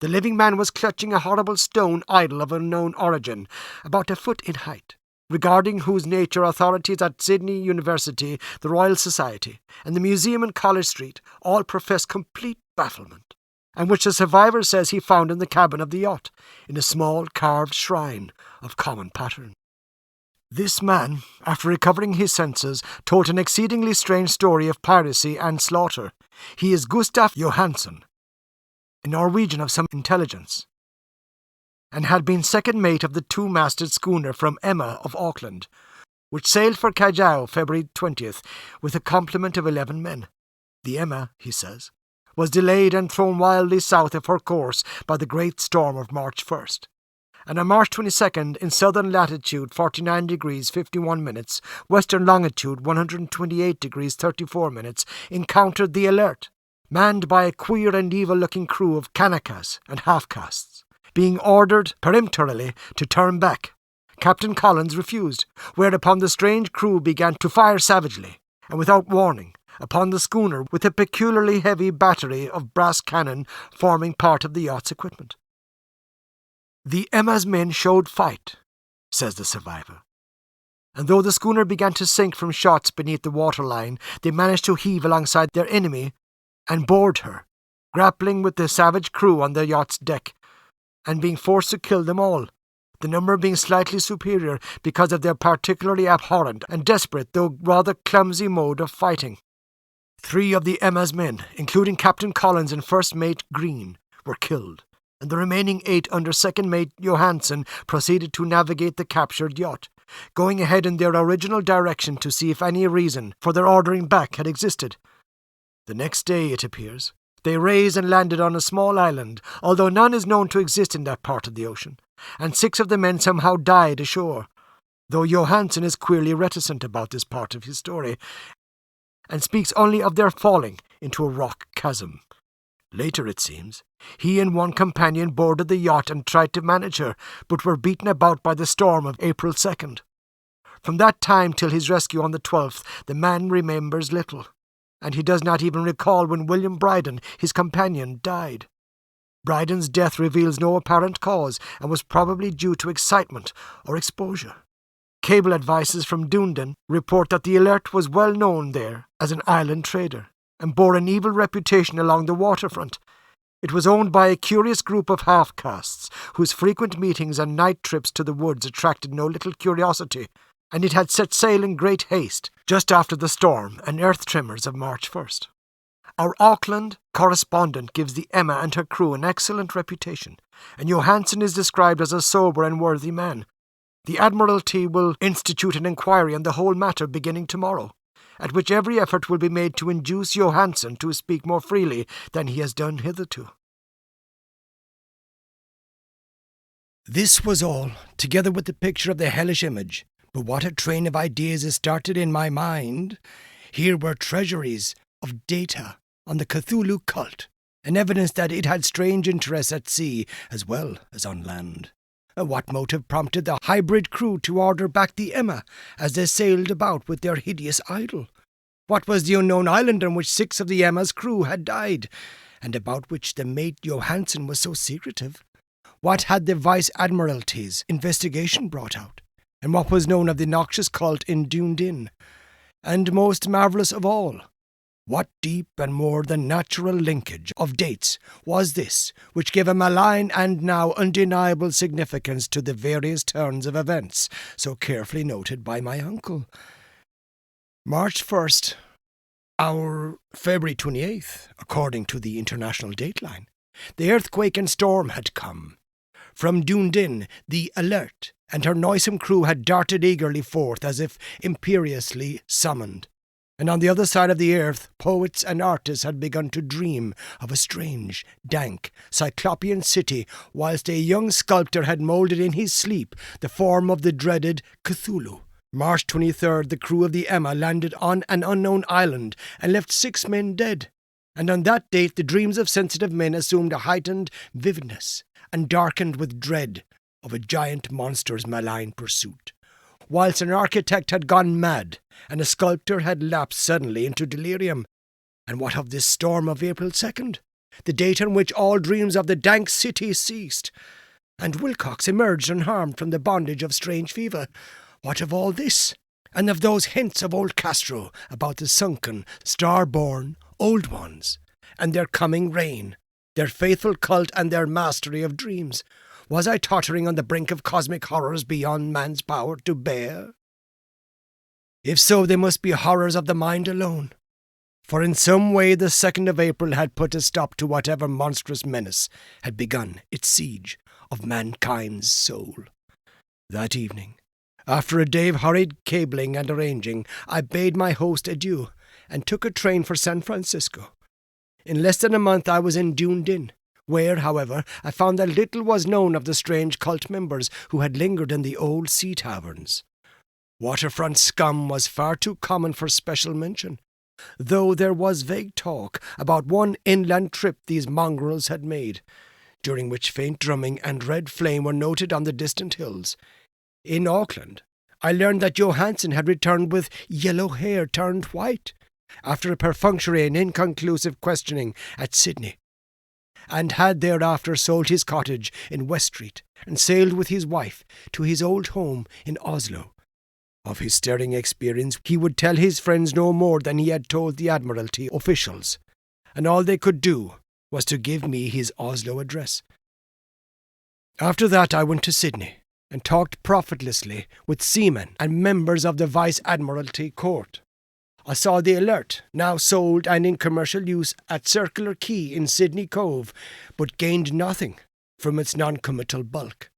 The living man was clutching a horrible stone idol of unknown origin, about a foot in height, regarding whose nature authorities at Sydney University, the Royal Society, and the Museum in College Street all profess complete bafflement, and which the survivor says he found in the cabin of the yacht, in a small carved shrine of common pattern. This man, after recovering his senses, told an exceedingly strange story of piracy and slaughter. He is Gustaf Johansson, a Norwegian of some intelligence, and had been second mate of the two-masted schooner from Emma of Auckland, which sailed for Callao February 20th with a complement of 11 men. The Emma, he says, was delayed and thrown wildly south of her course by the great storm of March 1st, and on March 22nd, in southern latitude 49 degrees 51 minutes, western longitude 128 degrees 34 minutes, encountered the Alert, manned by a queer and evil-looking crew of Kanakas and half-castes. Being ordered peremptorily to turn back, Captain Collins refused, whereupon the strange crew began to fire savagely, and without warning, upon the schooner with a peculiarly heavy battery of brass cannon forming part of the yacht's equipment. The Emma's men showed fight, says the survivor, and though the schooner began to sink from shots beneath the waterline, they managed to heave alongside their enemy and board her, grappling with the savage crew on the yacht's deck, and being forced to kill them all, the number being slightly superior because of their particularly abhorrent and desperate though rather clumsy mode of fighting. 3 of the Emma's men, including Captain Collins and First Mate Green, were killed, and the remaining 8 under Second Mate Johansson proceeded to navigate the captured yacht, going ahead in their original direction to see if any reason for their ordering back had existed. The next day, it appears, they raised and landed on a small island, although none is known to exist in that part of the ocean, and 6 of the men somehow died ashore, though Johansson is queerly reticent about this part of his story, and speaks only of their falling into a rock chasm. Later, it seems, he and one companion boarded the yacht and tried to manage her, but were beaten about by the storm of April 2nd. From that time till his rescue on the 12th, the man remembers little, and he does not even recall when William Bryden, his companion, died. Bryden's death reveals no apparent cause and was probably due to excitement or exposure. Cable advices from Dunedin report that the Alert was well known there as an island trader and bore an evil reputation along the waterfront. It was owned by a curious group of half-castes whose frequent meetings and night trips to the woods attracted no little curiosity, and it had set sail in great haste just after the storm and earth tremors of March 1st. Our Auckland correspondent gives the Emma and her crew an excellent reputation, and Johansen is described as a sober and worthy man. The Admiralty will institute an inquiry on the whole matter beginning tomorrow, at which every effort will be made to induce Johansen to speak more freely than he has done hitherto. This was all, together with the picture of the hellish image. But what a train of ideas is started in my mind. Here were treasuries of data on the Cthulhu cult, and evidence that it had strange interests at sea as well as on land. What motive prompted the hybrid crew to order back the Emma as they sailed about with their hideous idol? What was the unknown island on which 6 of the Emma's crew had died, and about which the mate Johansen was so secretive? What had the Vice Admiralty's investigation brought out? And what was known of the noxious cult in Dunedin? And most marvellous of all, what deep and more than natural linkage of dates was this which gave a malign and now undeniable significance to the various turns of events so carefully noted by my uncle? March 1st, our February 28th, according to the international dateline. The earthquake and storm had come. From Dunedin, the Alert and her noisome crew had darted eagerly forth as if imperiously summoned. And on the other side of the earth, poets and artists had begun to dream of a strange, dank, cyclopean city, whilst a young sculptor had moulded in his sleep the form of the dreaded Cthulhu. March 23rd, the crew of the Emma landed on an unknown island and left 6 men dead. And on that date, the dreams of sensitive men assumed a heightened vividness and darkened with dread of a giant monster's malign pursuit. Whilst an architect had gone mad, and a sculptor had lapsed suddenly into delirium. And what of this storm of April 2nd, the date on which all dreams of the dank city ceased? And Wilcox emerged unharmed from the bondage of strange fever. What of all this, and of those hints of old Castro about the sunken, star-born old ones, and their coming reign, their faithful cult and their mastery of dreams? Was I tottering on the brink of cosmic horrors beyond man's power to bear? If so, they must be horrors of the mind alone, for in some way the 2nd of April had put a stop to whatever monstrous menace had begun its siege of mankind's soul. That evening, after a day of hurried cabling and arranging, I bade my host adieu and took a train for San Francisco. In less than a month I was in Dunedin, where, however, I found that little was known of the strange cult members who had lingered in the old sea taverns. Waterfront scum was far too common for special mention, though there was vague talk about one inland trip these mongrels had made, during which faint drumming and red flame were noted on the distant hills. In Auckland, I learned that Johansen had returned with yellow hair turned white, after a perfunctory and inconclusive questioning at Sydney, and had thereafter sold his cottage in West Street and sailed with his wife to his old home in Oslo. Of his stirring experience he would tell his friends no more than he had told the Admiralty officials, and all they could do was to give me his Oslo address. After that I went to Sydney and talked profitlessly with seamen and members of the Vice Admiralty Court. I saw the Alert, now sold and in commercial use at Circular Quay in Sydney Cove, but gained nothing from its non-committal bulk.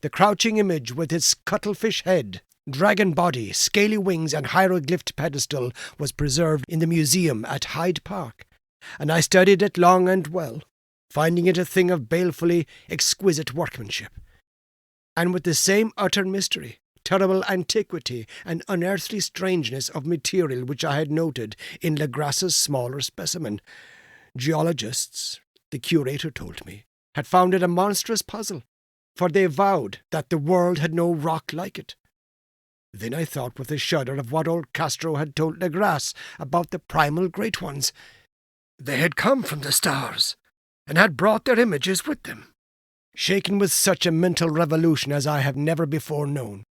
The crouching image with its cuttlefish head, dragon body, scaly wings and hieroglyphed pedestal was preserved in the museum at Hyde Park, and I studied it long and well, finding it a thing of balefully exquisite workmanship. And with the same utter mystery, terrible antiquity and unearthly strangeness of material which I had noted in Legrasse's smaller specimen. Geologists, the curator told me, had found it a monstrous puzzle, for they vowed that the world had no rock like it. Then I thought with a shudder of what old Castro had told Legrasse about the primal great ones. They had come from the stars, and had brought their images with them. Shaken with such a mental revolution as I have never before known,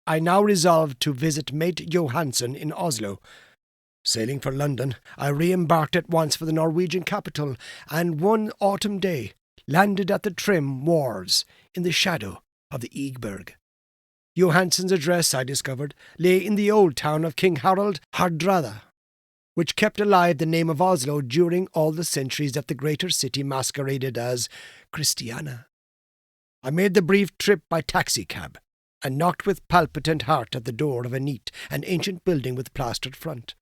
I now resolved to visit mate Johansen in Oslo. Sailing for London, I re-embarked at once for the Norwegian capital, and one autumn day landed at the trim wharves in the shadow of the Egberg. Johansen's address, I discovered, lay in the old town of King Harald Hardrada, which kept alive the name of Oslo during all the centuries that the greater city masqueraded as Christiana. I made the brief trip by taxicab, and knocked with palpitant heart at the door of a neat and ancient building with plastered front.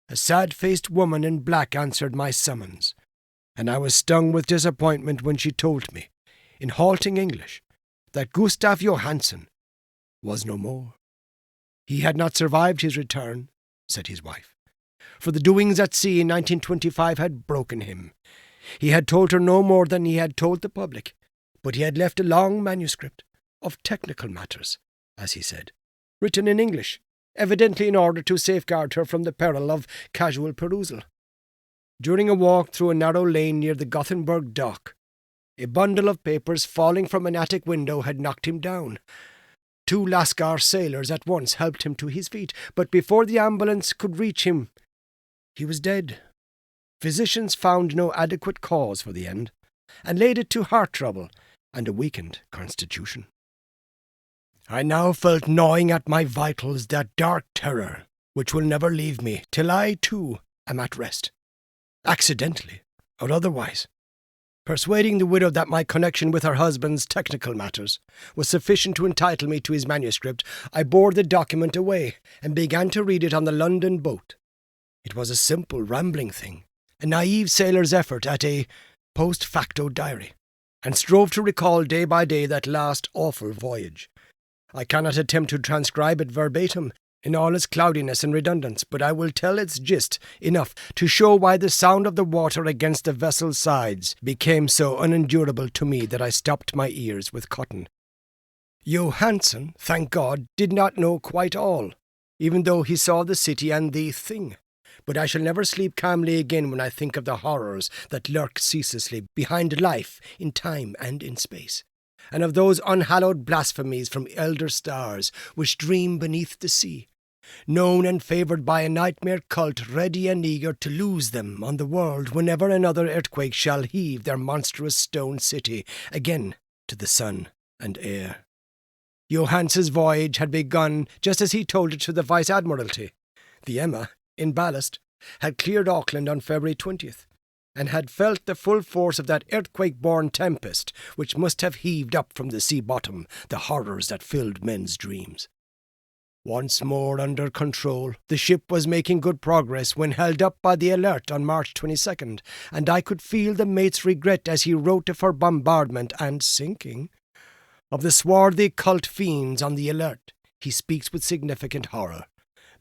A sad-faced woman in black answered my summons, and I was stung with disappointment when she told me, in halting English, that Gustav Johansen was no more. He had not survived his return, said his wife, for the doings at sea in 1925 had broken him. He had told her no more than he had told the public, but he had left a long manuscript of technical matters, as he said, written in English, evidently in order to safeguard her from the peril of casual perusal. During a walk through a narrow lane near the Gothenburg dock, a bundle of papers falling from an attic window had knocked him down. 2 Lascar sailors at once helped him to his feet, but before the ambulance could reach him, he was dead. Physicians found no adequate cause for the end, and laid it to heart trouble and a weakened constitution. I now felt gnawing at my vitals that dark terror which will never leave me till I, too, am at rest, accidentally or otherwise. Persuading the widow that my connection with her husband's technical matters was sufficient to entitle me to his manuscript, I bore the document away and began to read it on the London boat. It was a simple, rambling thing, a naive sailor's effort at a post facto diary, and strove to recall day by day that last awful voyage. I cannot attempt to transcribe it verbatim in all its cloudiness and redundance, but I will tell its gist enough to show why the sound of the water against the vessel's sides became so unendurable to me that I stopped my ears with cotton. Johansen, thank God, did not know quite all, even though he saw the city and the thing. But I shall never sleep calmly again when I think of the horrors that lurk ceaselessly behind life in time and in space, and of those unhallowed blasphemies from elder stars which dream beneath the sea, known and favoured by a nightmare cult ready and eager to lose them on the world whenever another earthquake shall heave their monstrous stone city again to the sun and air. Johansen's voyage had begun just as he told it to the Vice-Admiralty. The Emma, in ballast, had cleared Auckland on February 20th, and had felt the full force of that earthquake-born tempest which must have heaved up from the sea bottom the horrors that filled men's dreams. Once more under control, the ship was making good progress when held up by the Alert on March 22nd, and I could feel the mate's regret as he wrote of her bombardment and sinking. Of the swarthy cult fiends on the Alert, he speaks with significant horror.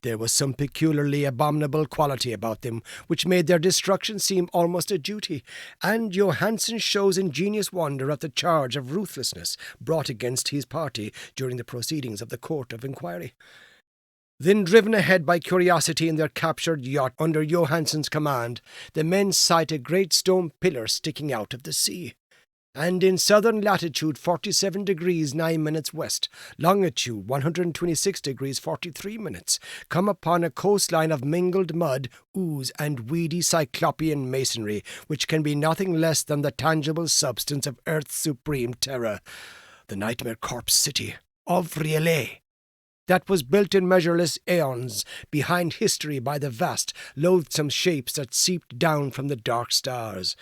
There was some peculiarly abominable quality about them which made their destruction seem almost a duty, and Johansen shows ingenious wonder at the charge of ruthlessness brought against his party during the proceedings of the Court of Inquiry. Then, driven ahead by curiosity in their captured yacht under Johansen's command, the men sight a great stone pillar sticking out of the sea, and in southern latitude 47 degrees 9 minutes west, longitude 126 degrees 43 minutes, come upon a coastline of mingled mud, ooze, and weedy cyclopean masonry, which can be nothing less than the tangible substance of Earth's supreme terror, the nightmare corpse city of R'lyeh, that was built in measureless aeons behind history by the vast, loathsome shapes that seeped down from the dark stars.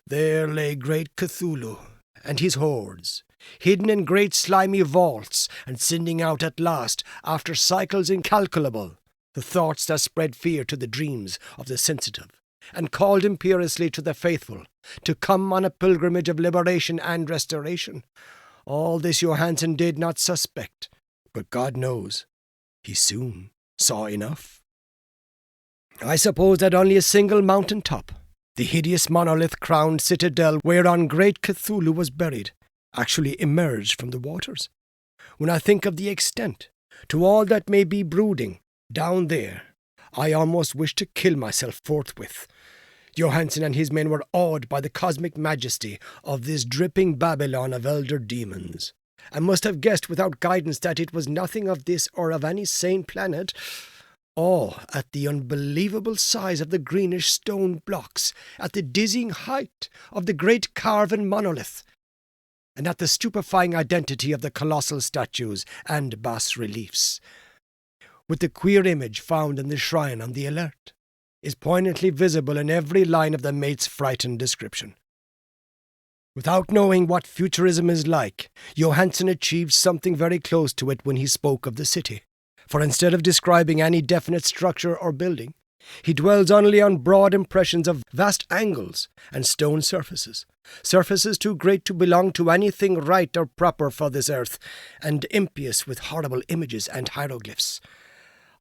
There lay great Cthulhu and his hordes, hidden in great slimy vaults and sending out at last, after cycles incalculable, the thoughts that spread fear to the dreams of the sensitive, and called imperiously to the faithful to come on a pilgrimage of liberation and restoration. All this Johansen did not suspect, But God knows, he soon saw enough. I suppose that only a single mountain top, the hideous monolith-crowned citadel whereon great Cthulhu was buried, actually emerged from the waters. When I think of the extent to all that may be brooding down there, I almost wish to kill myself forthwith. Johansen and his men were awed by the cosmic majesty of this dripping Babylon of elder demons, and must have guessed without guidance that it was nothing of this or of any sane planet. Awe at the unbelievable size of the greenish stone blocks, at the dizzying height of the great carven monolith, and at the stupefying identity of the colossal statues and bas-reliefs, with the queer image found in the shrine on the alert, is poignantly visible in every line of the mate's frightened description. Without knowing what futurism is like, Johansen achieved something very close to it when he spoke of the city. For instead of describing any definite structure or building, he dwells only on broad impressions of vast angles and stone surfaces, surfaces too great to belong to anything right or proper for this earth, and impious with horrible images and hieroglyphs.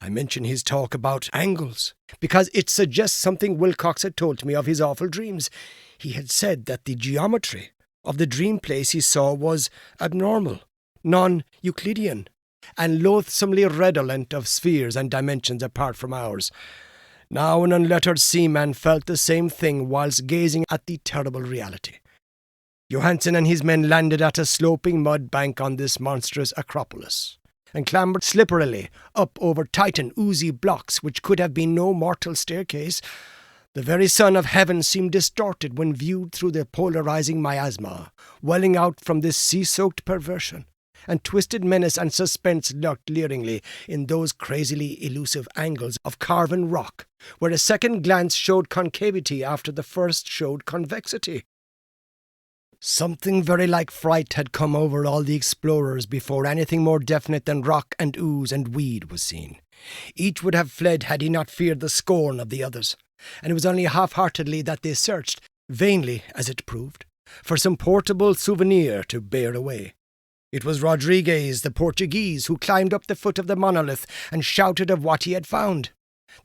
I mention his talk about angles because it suggests something Wilcox had told me of his awful dreams. He had said that the geometry of the dream place he saw was abnormal, non-Euclidean, and loathsomely redolent of spheres and dimensions apart from ours. Now an unlettered seaman felt the same thing whilst gazing at the terrible reality. Johansen and his men landed at a sloping mud bank on this monstrous acropolis, and clambered slipperily up over titan oozy blocks which could have been no mortal staircase. The very sun of heaven seemed distorted when viewed through the polarizing miasma, welling out from this sea-soaked perversion, and twisted menace and suspense lurked leeringly in those crazily elusive angles of carven rock, where a second glance showed concavity after the first showed convexity. Something very like fright had come over all the explorers before anything more definite than rock and ooze and weed was seen. Each would have fled had he not feared the scorn of the others, and it was only half-heartedly that they searched, vainly as it proved, for some portable souvenir to bear away. It was Rodriguez, the Portuguese, who climbed up the foot of the monolith and shouted of what he had found.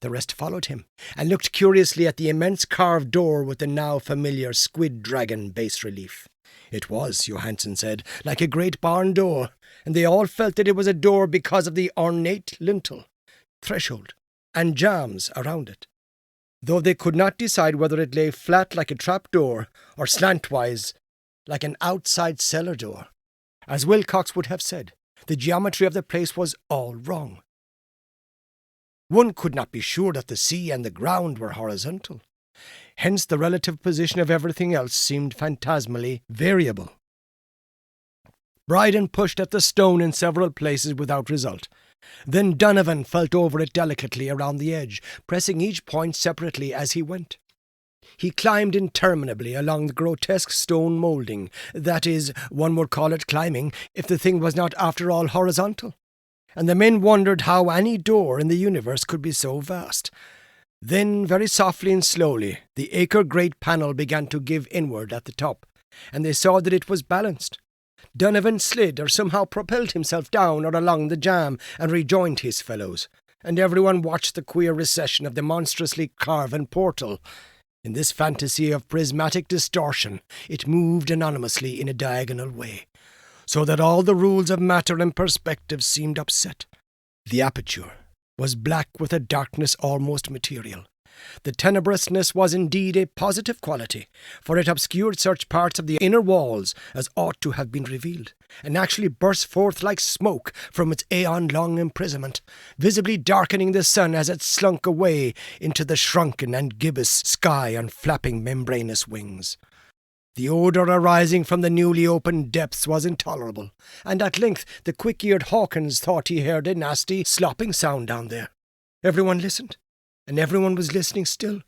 The rest followed him, and looked curiously at the immense carved door with the now familiar squid dragon bas-relief. It was, Johansen said, like a great barn door, and they all felt that it was a door because of the ornate lintel, threshold, and jambs around it, though they could not decide whether it lay flat like a trap-door or slantwise like an outside cellar door. As Wilcox would have said, the geometry of the place was all wrong. One could not be sure that the sea and the ground were horizontal. Hence the relative position of everything else seemed phantasmally variable. Bryden pushed at the stone in several places without result. Then Donovan felt over it delicately around the edge, pressing each point separately as he went. He climbed interminably along the grotesque stone moulding. That is, one would call it climbing if the thing was not after all horizontal. And the men wondered how any door in the universe could be so vast. Then, very softly and slowly, the acre-great panel began to give inward at the top, and they saw that it was balanced. Donovan slid or somehow propelled himself down or along the jamb and rejoined his fellows, and everyone watched the queer recession of the monstrously carven portal. In this fantasy of prismatic distortion, it moved anonymously in a diagonal way, so that all the rules of matter and perspective seemed upset. The aperture was black with a darkness almost material. The tenebrousness was indeed a positive quality, for it obscured such parts of the inner walls as ought to have been revealed, and actually burst forth like smoke from its aeon-long imprisonment, visibly darkening the sun as it slunk away into the shrunken and gibbous sky on flapping membranous wings. The odour arising from the newly opened depths was intolerable, and at length the quick-eared Hawkins thought he heard a nasty slopping sound down there. Everyone listened, and everyone was listening still,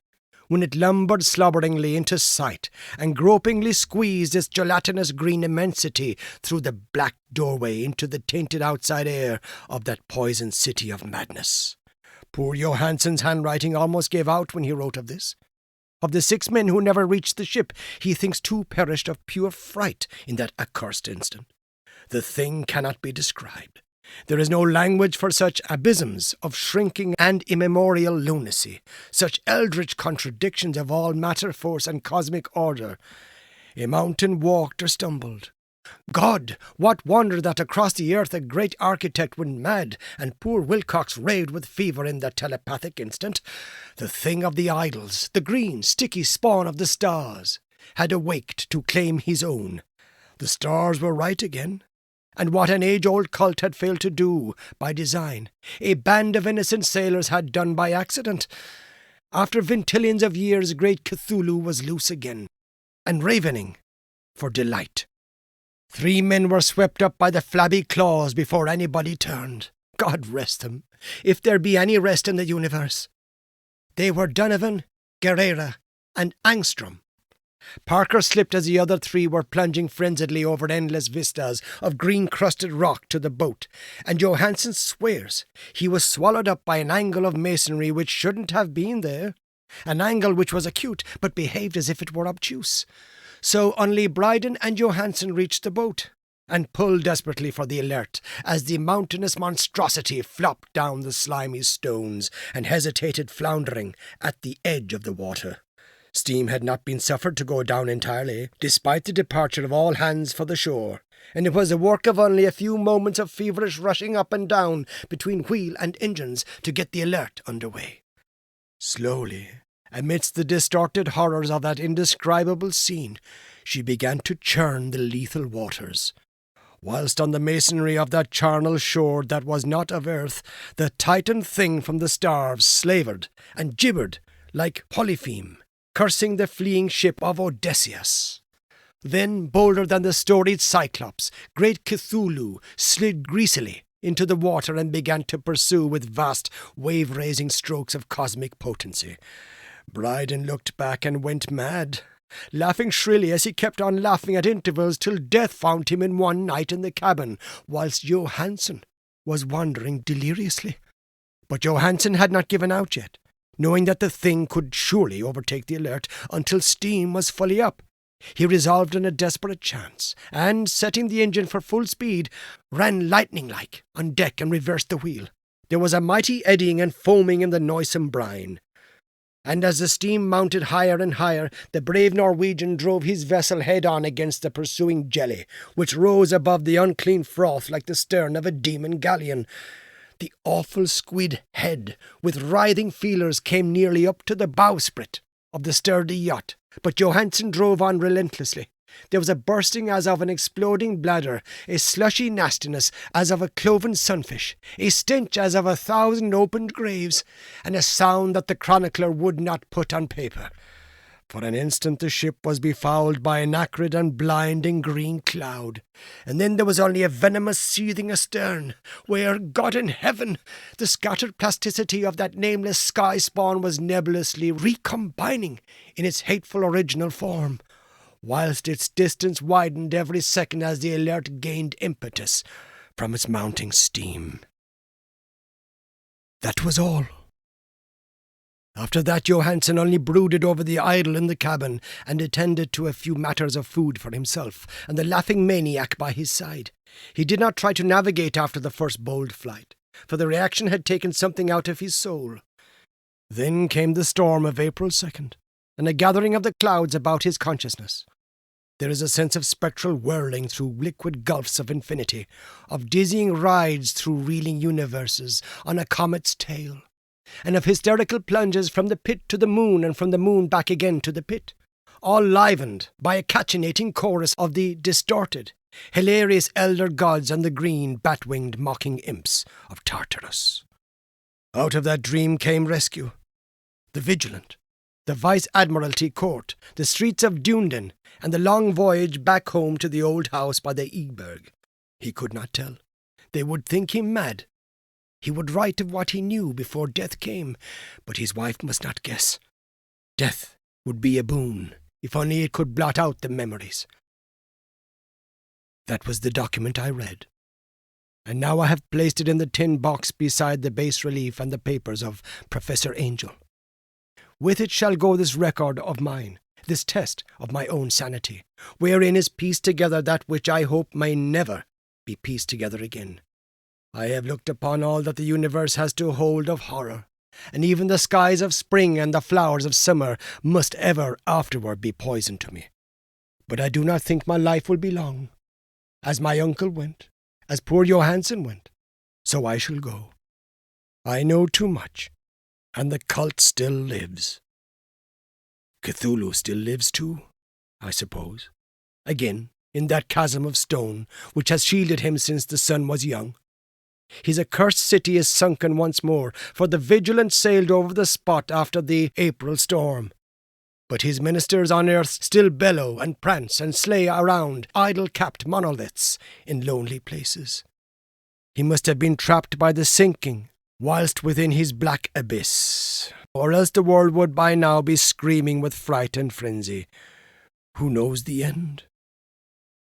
when it lumbered slobberingly into sight and gropingly squeezed its gelatinous green immensity through the black doorway into the tainted outside air of that poisoned city of madness. Poor Johansen's handwriting almost gave out when he wrote of this. Of the 6 men who never reached the ship, he thinks 2 perished of pure fright in that accursed instant. The thing cannot be described. There is no language for such abysms of shrinking and immemorial lunacy, such eldritch contradictions of all matter, force, and cosmic order. A mountain walked or stumbled. God, what wonder that across the earth a great architect went mad, and poor Wilcox raved with fever in that telepathic instant. The thing of the idols, the green, sticky spawn of the stars, had awaked to claim his own. The stars were right again. And what an age-old cult had failed to do by design, a band of innocent sailors had done by accident. After vintillions of years, great Cthulhu was loose again, and ravening for delight. 3 men were swept up by the flabby claws before anybody turned. God rest them, if there be any rest in the universe. They were Donovan, Guerrera, and Angstrom. Parker slipped as the other 3 were plunging frenziedly over endless vistas of green-crusted rock to the boat, and Johansen swears he was swallowed up by an angle of masonry which shouldn't have been there, an angle which was acute but behaved as if it were obtuse. So only Bryden and Johansen reached the boat, and pulled desperately for the Alert as the mountainous monstrosity flopped down the slimy stones and hesitated floundering at the edge of the water. Steam had not been suffered to go down entirely, despite the departure of all hands for the shore, and it was the work of only a few moments of feverish rushing up and down between wheel and engines to get the Alert under way. Slowly, amidst the distorted horrors of that indescribable scene, she began to churn the lethal waters, whilst on the masonry of that charnel shore that was not of earth, the Titan thing from the stars slavered and gibbered like Polypheme, cursing the fleeing ship of Odysseus. Then, bolder than the storied Cyclops, great Cthulhu slid greasily into the water and began to pursue with vast, wave-raising strokes of cosmic potency. Bryden looked back and went mad, laughing shrilly as he kept on laughing at intervals till death found him in one night in the cabin, whilst Johansen was wandering deliriously. But Johansen had not given out yet, knowing that the thing could surely overtake the Alert until steam was fully up. He resolved on a desperate chance, and, setting the engine for full speed, ran lightning-like on deck and reversed the wheel. There was a mighty eddying and foaming in the noisome brine, and as the steam mounted higher and higher, the brave Norwegian drove his vessel head-on against the pursuing jelly, which rose above the unclean froth like the stern of a demon galleon. The awful squid head, with writhing feelers, came nearly up to the bowsprit of the sturdy yacht, but Johansen drove on relentlessly. There was a bursting as of an exploding bladder, a slushy nastiness as of a cloven sunfish, a stench as of 1,000 opened graves, and a sound that the chronicler would not put on paper. For an instant the ship was befouled by an acrid and blinding green cloud, and then there was only a venomous seething astern, where, God in heaven, the scattered plasticity of that nameless sky spawn was nebulously recombining in its hateful original form, whilst its distance widened every second as the Alert gained impetus from its mounting steam. That was all. After that, Johansen only brooded over the idol in the cabin and attended to a few matters of food for himself and the laughing maniac by his side. He did not try to navigate after the first bold flight, for the reaction had taken something out of his soul. Then came the storm of April 2nd, and a gathering of the clouds about his consciousness. There is a sense of spectral whirling through liquid gulfs of infinity, of dizzying rides through reeling universes on a comet's tail, and of hysterical plunges from the pit to the moon and from the moon back again to the pit, all livened by a cachinnating chorus of the distorted, hilarious elder gods and the green, bat-winged mocking imps of Tartarus. Out of that dream came rescue. The Vigilant, the Vice-Admiralty Court, the streets of Dunedin, and the long voyage back home to the old house by the Eberg. He could not tell. They would think him mad. He would write of what he knew before death came, but his wife must not guess. Death would be a boon, if only it could blot out the memories. That was the document I read, and now I have placed it in the tin box beside the bas-relief and the papers of Professor Angel. With it shall go this record of mine, this test of my own sanity, wherein is pieced together that which I hope may never be pieced together again. I have looked upon all that the universe has to hold of horror, and even the skies of spring and the flowers of summer must ever afterward be poison to me. But I do not think my life will be long. As my uncle went, as poor Johansen went, so I shall go. I know too much, and the cult still lives. Cthulhu still lives too, I suppose, again in that chasm of stone which has shielded him since the sun was young. His accursed city is sunken once more, for the Vigilant sailed over the spot after the April storm. But his ministers on earth still bellow and prance and slay around idol-capped monoliths in lonely places. He must have been trapped by the sinking, whilst within his black abyss, or else the world would by now be screaming with fright and frenzy. Who knows the end?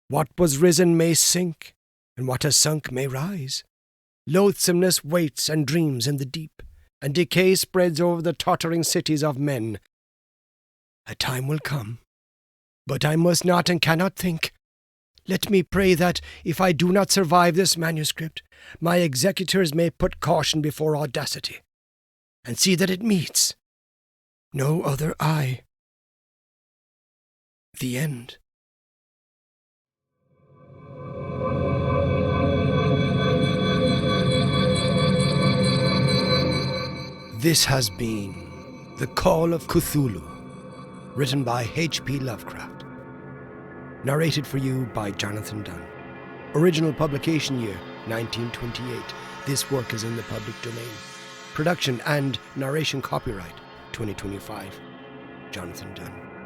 What was risen may sink, and what has sunk may rise. Loathsomeness waits and dreams in the deep, and decay spreads over the tottering cities of men. A time will come, but I must not and cannot think. Let me pray that, if I do not survive this manuscript, my executors may put caution before audacity, and see that it meets no other eye. The end. This has been The Call of Cthulhu, written by H.P. Lovecraft. Narrated for you by Jonathan Dunne. Original publication year, 1928. This work is in the public domain. Production and narration copyright, 2025. Jonathan Dunne.